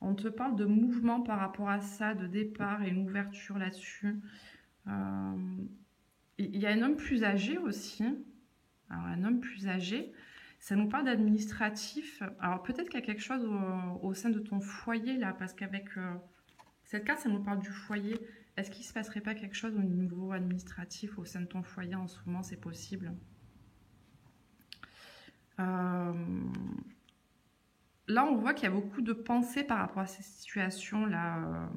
Speaker 1: On te parle de mouvement par rapport à ça, de départ et une ouverture là-dessus. Il y a un homme plus âgé aussi. Alors, un homme plus âgé, ça nous parle d'administratif. Alors, peut-être qu'il y a quelque chose au sein de ton foyer, là, parce qu'avec cette carte, ça nous parle du foyer. Est-ce qu'il ne se passerait pas quelque chose au niveau administratif au sein de ton foyer en ce moment? C'est possible. Là, on voit qu'il y a beaucoup de pensées par rapport à ces situations-là.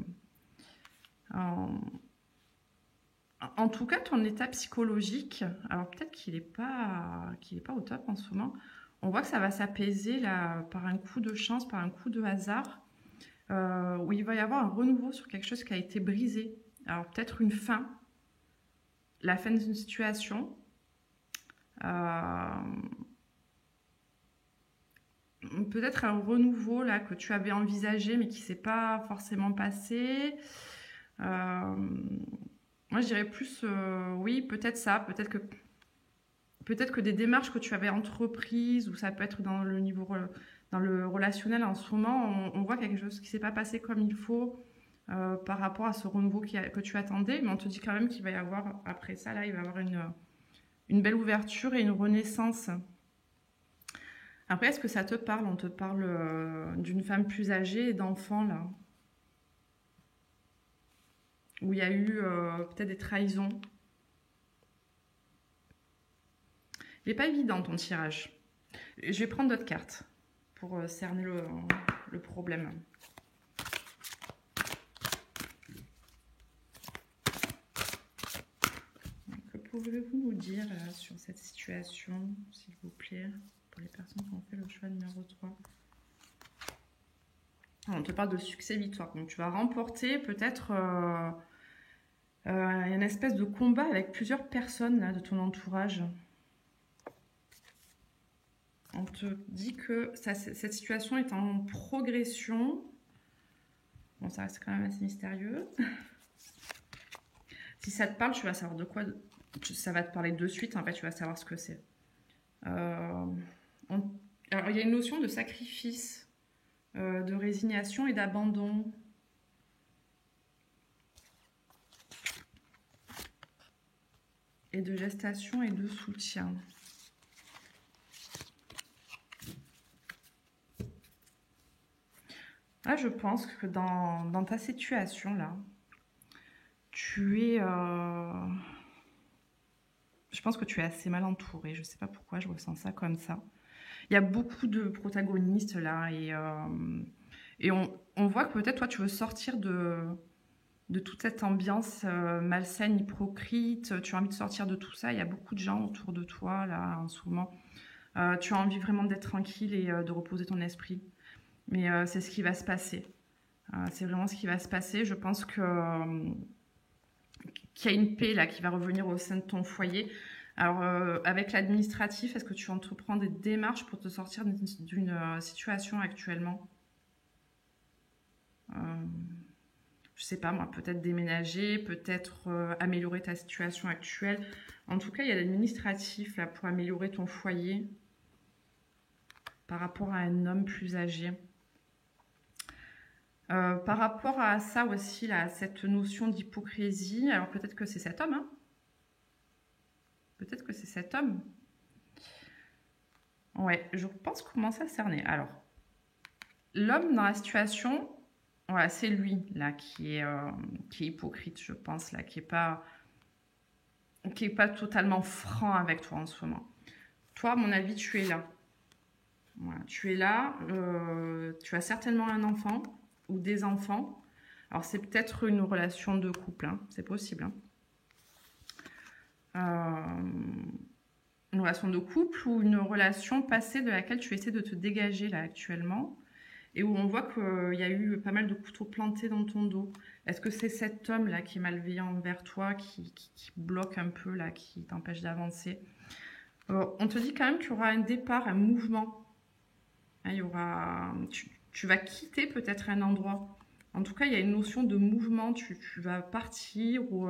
Speaker 1: En tout cas, ton état psychologique, alors peut-être qu'il n'est pas au top en ce moment. On voit que ça va s'apaiser là par un coup de chance, par un coup de hasard, où il va y avoir un renouveau sur quelque chose qui a été brisé. Alors peut-être une fin, la fin d'une situation. Peut-être un renouveau là que tu avais envisagé mais qui ne s'est pas forcément passé. Moi, je dirais plus, oui, peut-être ça, peut-être que des démarches que tu avais entreprises, ou ça peut être dans le niveau, dans le relationnel en ce moment, on voit quelque chose qui ne s'est pas passé comme il faut par rapport à ce renouveau que tu attendais, mais on te dit quand même qu'il va y avoir, après ça, là, il va y avoir une belle ouverture et une renaissance. Après, est-ce que ça te parle? On te parle d'une femme plus âgée et d'enfants, là. Où il y a eu peut-être des trahisons. Il n'est pas évident ton tirage. Je vais prendre d'autres cartes pour cerner le problème. Que pouvez-vous nous dire sur cette situation, s'il vous plaît, pour les personnes qui ont fait le choix numéro 3? On te parle de succès-victoire. Donc tu vas remporter peut-être Il y a une espèce de combat avec plusieurs personnes là, de ton entourage. On te dit que cette situation est en progression. Bon, ça reste quand même assez mystérieux. Si ça te parle, tu vas savoir de quoi. Ça va te parler de suite, en fait, tu vas savoir ce que c'est. Alors, il y a une notion de sacrifice, de résignation et d'abandon. Et de gestation et de soutien. Là, je pense que dans ta situation, là, tu es... je pense que tu es assez mal entouré. Je ne sais pas pourquoi je ressens ça comme ça. Il y a beaucoup de protagonistes, là, et on voit que peut-être, toi, tu veux sortir de toute cette ambiance malsaine, hypocrite. Tu as envie de sortir de tout ça. Il y a beaucoup de gens autour de toi, là, en ce moment. Tu as envie vraiment d'être tranquille et de reposer ton esprit. Mais c'est ce qui va se passer. C'est vraiment ce qui va se passer. Je pense qu'il y a une paix là qui va revenir au sein de ton foyer. Alors, avec l'administratif, est-ce que tu entreprends des démarches pour te sortir d'une situation actuellement? Je sais pas moi, peut-être déménager, peut-être améliorer ta situation actuelle. En tout cas, il y a l'administratif là pour améliorer ton foyer par rapport à un homme plus âgé. Par rapport à ça aussi, là, cette notion d'hypocrisie, alors peut-être que c'est cet homme, hein. Peut-être que c'est cet homme. Ouais, je pense commencer à cerner. Alors, l'homme dans la situation, voilà, c'est lui là qui est hypocrite, je pense, là, qui est pas totalement franc avec toi en ce moment. Toi, à mon avis, tu es là. Voilà, tu es là. Tu as certainement un enfant ou des enfants. Alors, c'est peut-être une relation de couple, hein, c'est possible. Une relation de couple ou une relation passée de laquelle tu essaies de te dégager là actuellement et où on voit qu'il y a eu pas mal de couteaux plantés dans ton dos. Est-ce que c'est cet homme là qui est malveillant envers toi, qui bloque un peu là, qui t'empêche d'avancer? On te dit quand même qu'il y aura un départ, un mouvement. Hein, il y aura, tu vas quitter peut-être un endroit. En tout cas, il y a une notion de mouvement. Tu vas partir ou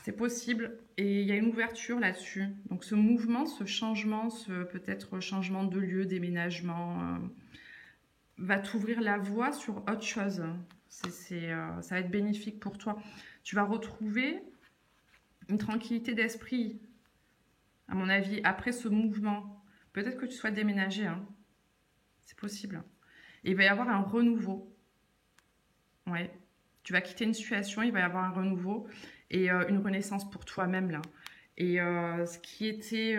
Speaker 1: c'est possible. Et il y a une ouverture là-dessus. Donc ce mouvement, ce changement, ce peut-être changement de lieu, déménagement, va t'ouvrir la voie sur autre chose. Ça va être bénéfique pour toi. Tu vas retrouver une tranquillité d'esprit, à mon avis, après ce mouvement. Peut-être que tu sois déménagé, hein. C'est possible. Et il va y avoir un renouveau. Ouais. Tu vas quitter une situation, il va y avoir un renouveau et une renaissance pour toi-même là. Et ce qui était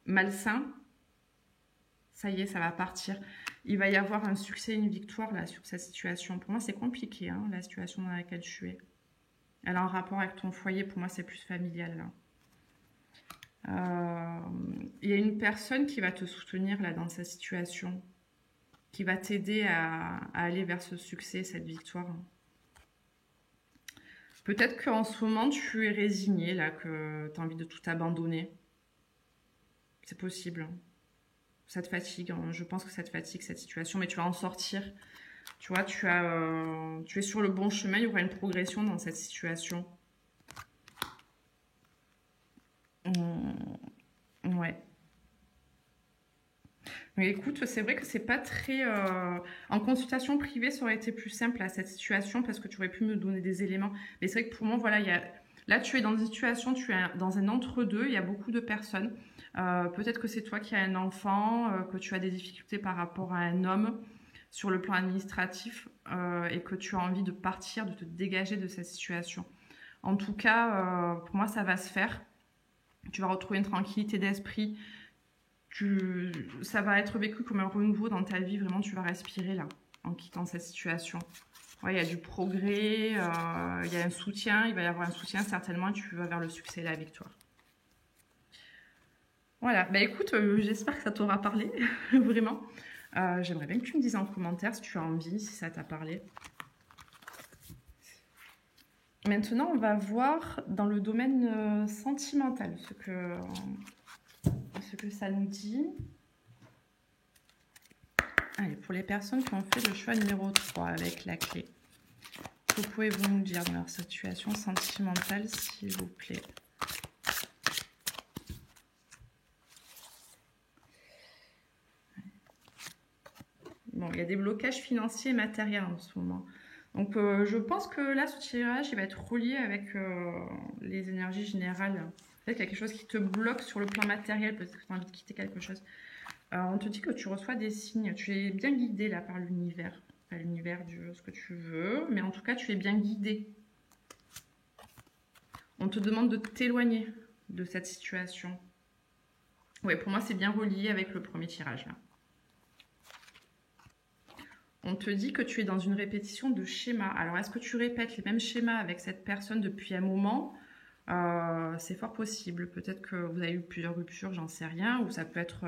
Speaker 1: malsain, ça y est, ça va partir. Il va y avoir un succès, une victoire là sur cette situation. Pour moi, c'est compliqué, hein, la situation dans laquelle tu es. Elle a un rapport avec ton foyer. Pour moi, c'est plus familial là. Il y a une personne qui va te soutenir là dans sa situation, qui va t'aider à aller vers ce succès, cette victoire. Peut-être qu'en ce moment, tu es résigné, là, que tu as envie de tout abandonner. C'est possible. Ça te fatigue. Hein. Je pense que ça te fatigue, cette situation, mais tu vas en sortir. Tu vois, tu es sur le bon chemin. Il y aura une progression dans cette situation. Ouais. Mais écoute, c'est vrai que c'est pas très... En consultation privée, ça aurait été plus simple à cette situation parce que tu aurais pu me donner des éléments. Mais c'est vrai que pour moi, voilà, là, tu es dans une situation, tu es dans un entre-deux, il y a beaucoup de personnes. Peut-être que c'est toi qui as un enfant, que tu as des difficultés par rapport à un homme sur le plan administratif et que tu as envie de partir, de te dégager de cette situation. En tout cas, pour moi, ça va se faire. Tu vas retrouver une tranquillité d'esprit. Ça va être vécu comme un renouveau dans ta vie. Vraiment, tu vas respirer là, en quittant cette situation. Ouais, il y a du progrès, il y a un soutien. Il va y avoir un soutien certainement et tu vas vers le succès et la victoire. Voilà, bah écoute, j'espère que ça t'aura parlé, vraiment. J'aimerais bien que tu me dises en commentaire si tu as envie, si ça t'a parlé. Maintenant, on va voir dans le domaine sentimental ce que ça nous dit. Allez, pour les personnes qui ont fait le choix numéro 3 avec la clé, que pouvez-vous nous dire dans leur situation sentimentale, s'il vous plaît? Bon, il y a des blocages financiers et matériels en ce moment. Donc, je pense que là, ce tirage, il va être relié avec les énergies générales. Peut-être qu'il y a quelque chose qui te bloque sur le plan matériel, peut-être que tu as envie de quitter quelque chose. On te dit que tu reçois des signes. Tu es bien guidé là par l'univers. Pas l'univers, Dieu, ce que tu veux, mais en tout cas, tu es bien guidé. On te demande de t'éloigner de cette situation. Ouais, pour moi, c'est bien relié avec le premier tirage là. On te dit que tu es dans une répétition de schémas. Alors, est-ce que tu répètes les mêmes schémas avec cette personne depuis un moment? C'est fort possible. Peut-être que vous avez eu plusieurs ruptures, j'en sais rien, ou ça peut être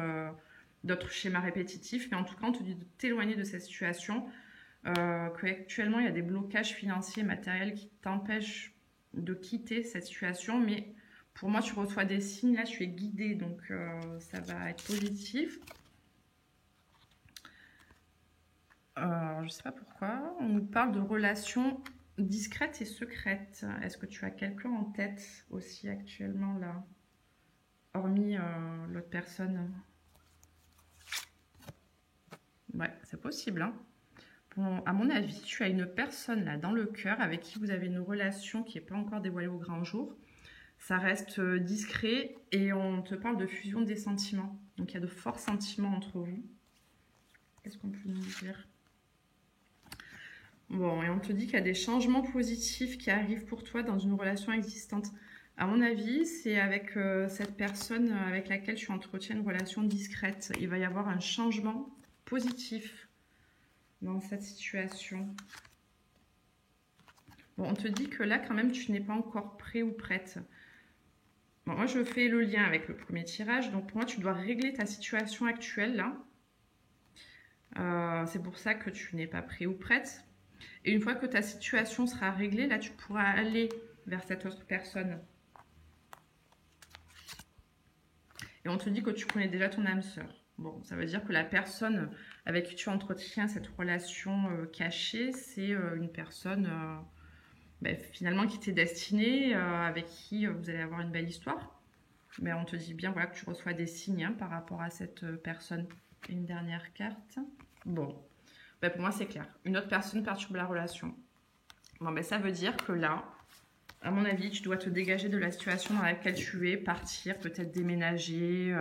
Speaker 1: d'autres schémas répétitifs. Mais en tout cas, on te dit de t'éloigner de cette situation, qu'actuellement, il y a des blocages financiers et matériels qui t'empêchent de quitter cette situation. Mais pour moi, tu reçois des signes. Là, tu es guidé, donc ça va être positif. Je ne sais pas pourquoi, on nous parle de relations discrètes et secrètes. Est-ce que tu as quelqu'un en tête aussi actuellement là, hormis l'autre personne? Ouais, c'est possible. Hein. Bon, à mon avis, tu as une personne là dans le cœur avec qui vous avez une relation qui n'est pas encore dévoilée au grand jour. Ça reste discret et on te parle de fusion des sentiments. Donc il y a de forts sentiments entre vous. Qu'est-ce qu'on peut nous dire ? Bon, et on te dit qu'il y a des changements positifs qui arrivent pour toi dans une relation existante. À mon avis, c'est avec cette personne avec laquelle tu entretiens une relation discrète. Il va y avoir un changement positif dans cette situation. Bon, on te dit que là, quand même, tu n'es pas encore prêt ou prête. Bon, moi, je fais le lien avec le premier tirage. Donc, pour moi, tu dois régler ta situation actuelle, là. C'est pour ça que tu n'es pas prêt ou prête. Et une fois que ta situation sera réglée, là, tu pourras aller vers cette autre personne. Et on te dit que tu connais déjà ton âme sœur. Bon, ça veut dire que la personne avec qui tu entretiens cette relation cachée, c'est une personne finalement qui t'est destinée, avec qui vous allez avoir une belle histoire. Mais on te dit bien voilà, que tu reçois des signes hein, par rapport à cette personne. Une dernière carte. Bon. Pour moi, c'est clair. Une autre personne perturbe la relation. Bon, ça veut dire que là, à mon avis, tu dois te dégager de la situation dans laquelle tu es, partir, peut-être déménager,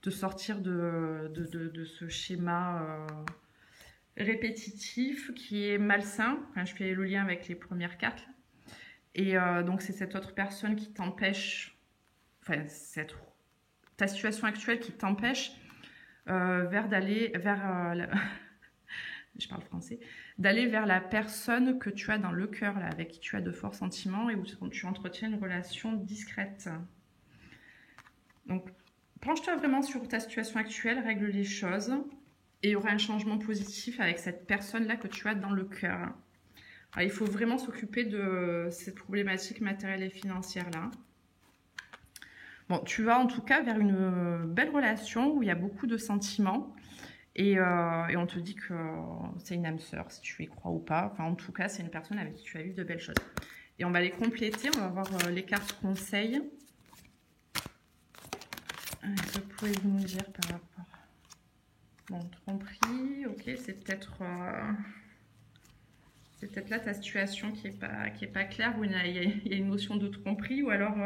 Speaker 1: te sortir de ce schéma répétitif qui est malsain. Enfin, je fais le lien avec les premières cartes. Et donc, c'est cette autre personne qui t'empêche, enfin, ta situation actuelle qui t'empêche d'aller vers je parle français, d'aller vers la personne que tu as dans le cœur, là, avec qui tu as de forts sentiments et où tu entretiens une relation discrète. Donc, penche-toi vraiment sur ta situation actuelle, règle les choses et il y aura un changement positif avec cette personne-là que tu as dans le cœur. Alors, il faut vraiment s'occuper de cette problématique matérielle et financière-là. Bon, tu vas en tout cas vers une belle relation où il y a beaucoup de sentiments. Et on te dit que c'est une âme sœur, si tu y crois ou pas. Enfin, en tout cas, c'est une personne avec qui tu as eu de belles choses. Et on va les compléter. On va voir les cartes conseils. Que pouvez-vous nous dire par rapport? Bon, tromperie. Ok, c'est peut-être là ta situation qui est pas claire, où il y a une notion de tromperie. Ou alors,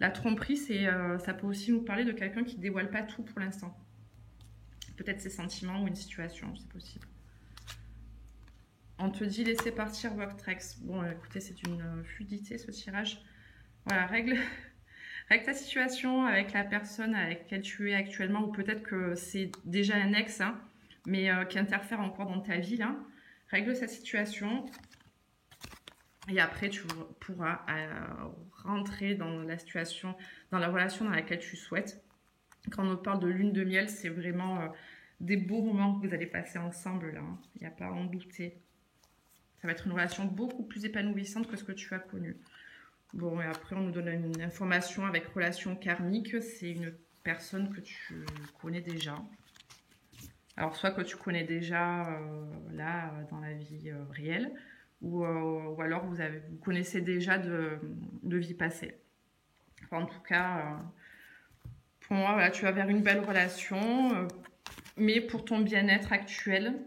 Speaker 1: la tromperie, ça peut aussi nous parler de quelqu'un qui ne dévoile pas tout pour l'instant. Peut-être ses sentiments ou une situation, c'est possible. On te dit laissez partir votre ex. Bon, écoutez, c'est une fluidité ce tirage. Voilà, règle ta situation avec la personne avec laquelle tu es actuellement, ou peut-être que c'est déjà un ex, hein, mais qui interfère encore dans ta vie. Là. Règle cette situation. Et après, tu pourras rentrer dans la situation, dans la relation dans laquelle tu souhaites. Quand on parle de lune de miel, c'est vraiment des beaux moments que vous allez passer ensemble là. Il n'y a pas à en douter. Ça va être une relation beaucoup plus épanouissante que ce que tu as connu. Bon, et après, on nous donne une information avec relation karmique. C'est une personne que tu connais déjà. Alors, soit que tu connais déjà là, dans la vie réelle, ou alors vous connaissez déjà de vie passée. Enfin, en tout cas, pour moi, voilà, tu vas vers une belle relation, mais pour ton bien-être actuel.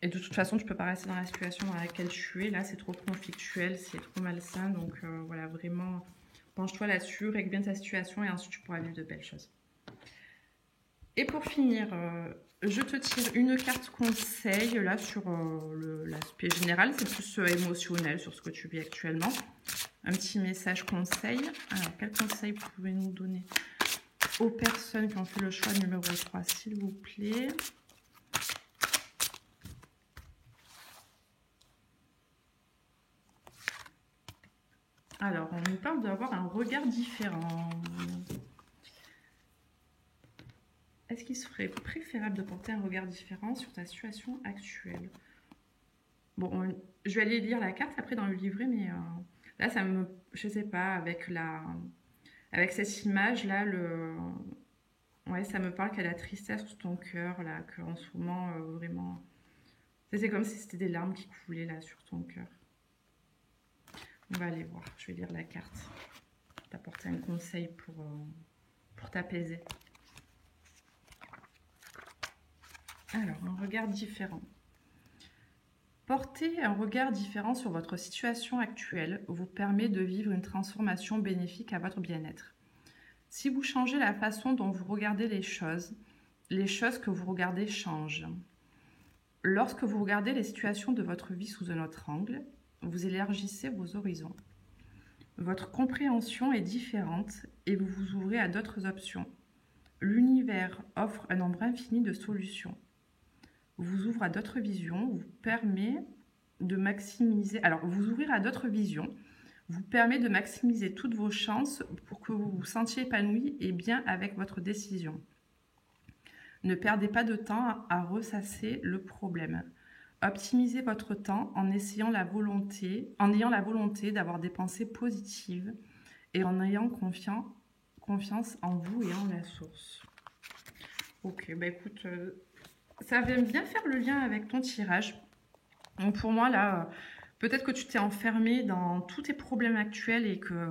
Speaker 1: Et de toute façon, tu peux pas rester dans la situation dans laquelle tu es. Là, c'est trop conflictuel, c'est trop malsain. Donc voilà, vraiment, penche-toi là-dessus, règle bien ta situation et ensuite tu pourras vivre de belles choses. Et pour finir, je te tire une carte conseil là sur l'aspect général. C'est plus émotionnel sur ce que tu vis actuellement. Un petit message conseil. Alors, quel conseil pouvez-nous donner aux personnes qui ont fait le choix numéro 3, s'il vous plaît? Alors, on nous parle d'avoir un regard différent. Est-ce qu'il serait préférable de porter un regard différent sur ta situation actuelle? Bon, je vais aller lire la carte après dans le livret, mais là, ça me... Je sais pas, avec cette image-là, ouais, ça me parle qu'il y a la tristesse sur ton cœur, là, qu'en ce moment, vraiment... C'est comme si c'était des larmes qui coulaient, là, sur ton cœur. On va aller voir, je vais lire la carte. T'apporter un conseil pour t'apaiser. Alors, un regard différent. Porter un regard différent sur votre situation actuelle vous permet de vivre une transformation bénéfique à votre bien-être. Si vous changez la façon dont vous regardez les choses que vous regardez changent. Lorsque vous regardez les situations de votre vie sous un autre angle, vous élargissez vos horizons. Votre compréhension est différente et vous vous ouvrez à d'autres options. L'univers offre un nombre infini de solutions. Vous ouvre à d'autres visions, vous permet de maximiser... Alors, vous ouvrir à d'autres visions vous permet de maximiser toutes vos chances pour que vous vous sentiez épanoui et bien avec votre décision. Ne perdez pas de temps à ressasser le problème. Optimisez votre temps en ayant la volonté d'avoir des pensées positives et en ayant confiance en vous et en la source. Ok, bah écoute, ça vient bien faire le lien avec ton tirage. Donc pour moi, là, peut-être que tu t'es enfermé dans tous tes problèmes actuels et que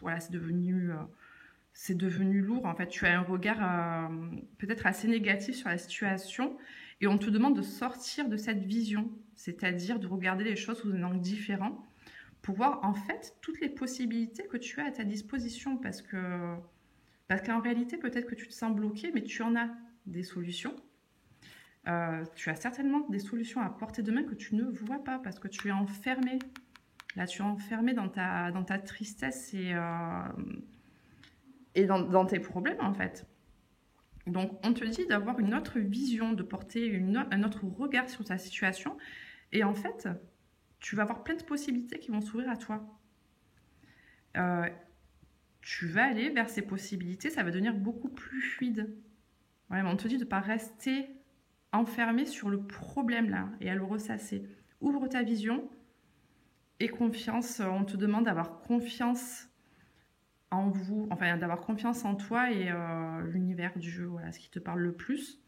Speaker 1: voilà, c'est devenu lourd. En fait, tu as un regard peut-être assez négatif sur la situation et on te demande de sortir de cette vision, c'est-à-dire de regarder les choses sous un angle différent pour voir en fait toutes les possibilités que tu as à ta disposition parce qu'en réalité, peut-être que tu te sens bloqué, mais tu en as des solutions. Tu as certainement des solutions à portée de main que tu ne vois pas parce que tu es enfermé. Là, tu es enfermé dans ta tristesse et dans tes problèmes, en fait. Donc, on te dit d'avoir une autre vision, de porter un autre regard sur ta situation. Et en fait, tu vas avoir plein de possibilités qui vont s'ouvrir à toi. Tu vas aller vers ces possibilités, ça va devenir beaucoup plus fluide. Ouais, mais on te dit de ne pas rester enfermé sur le problème là et à le ressasser. Ouvre ta vision et confiance. On te demande d'avoir confiance en vous, enfin d'avoir confiance en toi et l'univers du jeu, voilà, ce qui te parle le plus.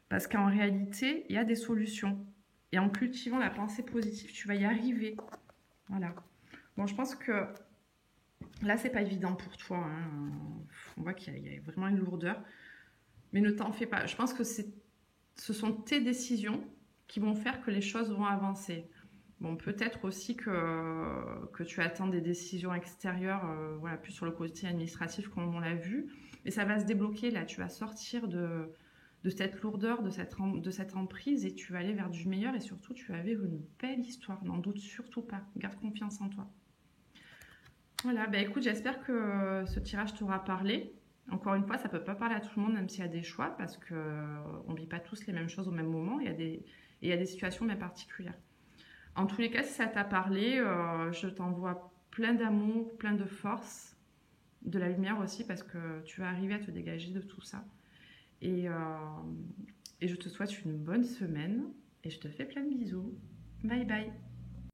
Speaker 1: Parce qu'en réalité, il y a des solutions. Et en cultivant la pensée positive, tu vas y arriver. Voilà. Bon, je pense que là, c'est pas évident pour toi. Hein. On voit qu'il y a vraiment une lourdeur. Mais ne t'en fais pas. Je pense que ce sont tes décisions qui vont faire que les choses vont avancer. Bon, peut-être aussi que tu attends des décisions extérieures, voilà, plus sur le côté administratif comme on l'a vu. Mais ça va se débloquer là. Tu vas sortir de cette lourdeur, de cette emprise et tu vas aller vers du meilleur et surtout tu vas vivre une belle histoire. N'en doute surtout pas. Garde confiance en toi. Voilà, bah écoute, j'espère que ce tirage t'aura parlé. Encore une fois, ça ne peut pas parler à tout le monde, même s'il y a des choix, parce qu'on ne vit pas tous les mêmes choses au même moment. Il y a des situations bien particulières. En tous les cas, si ça t'a parlé, je t'envoie plein d'amour, plein de force, de la lumière aussi, parce que tu vas arriver à te dégager de tout ça. Et je te souhaite une bonne semaine et je te fais plein de bisous. Bye bye.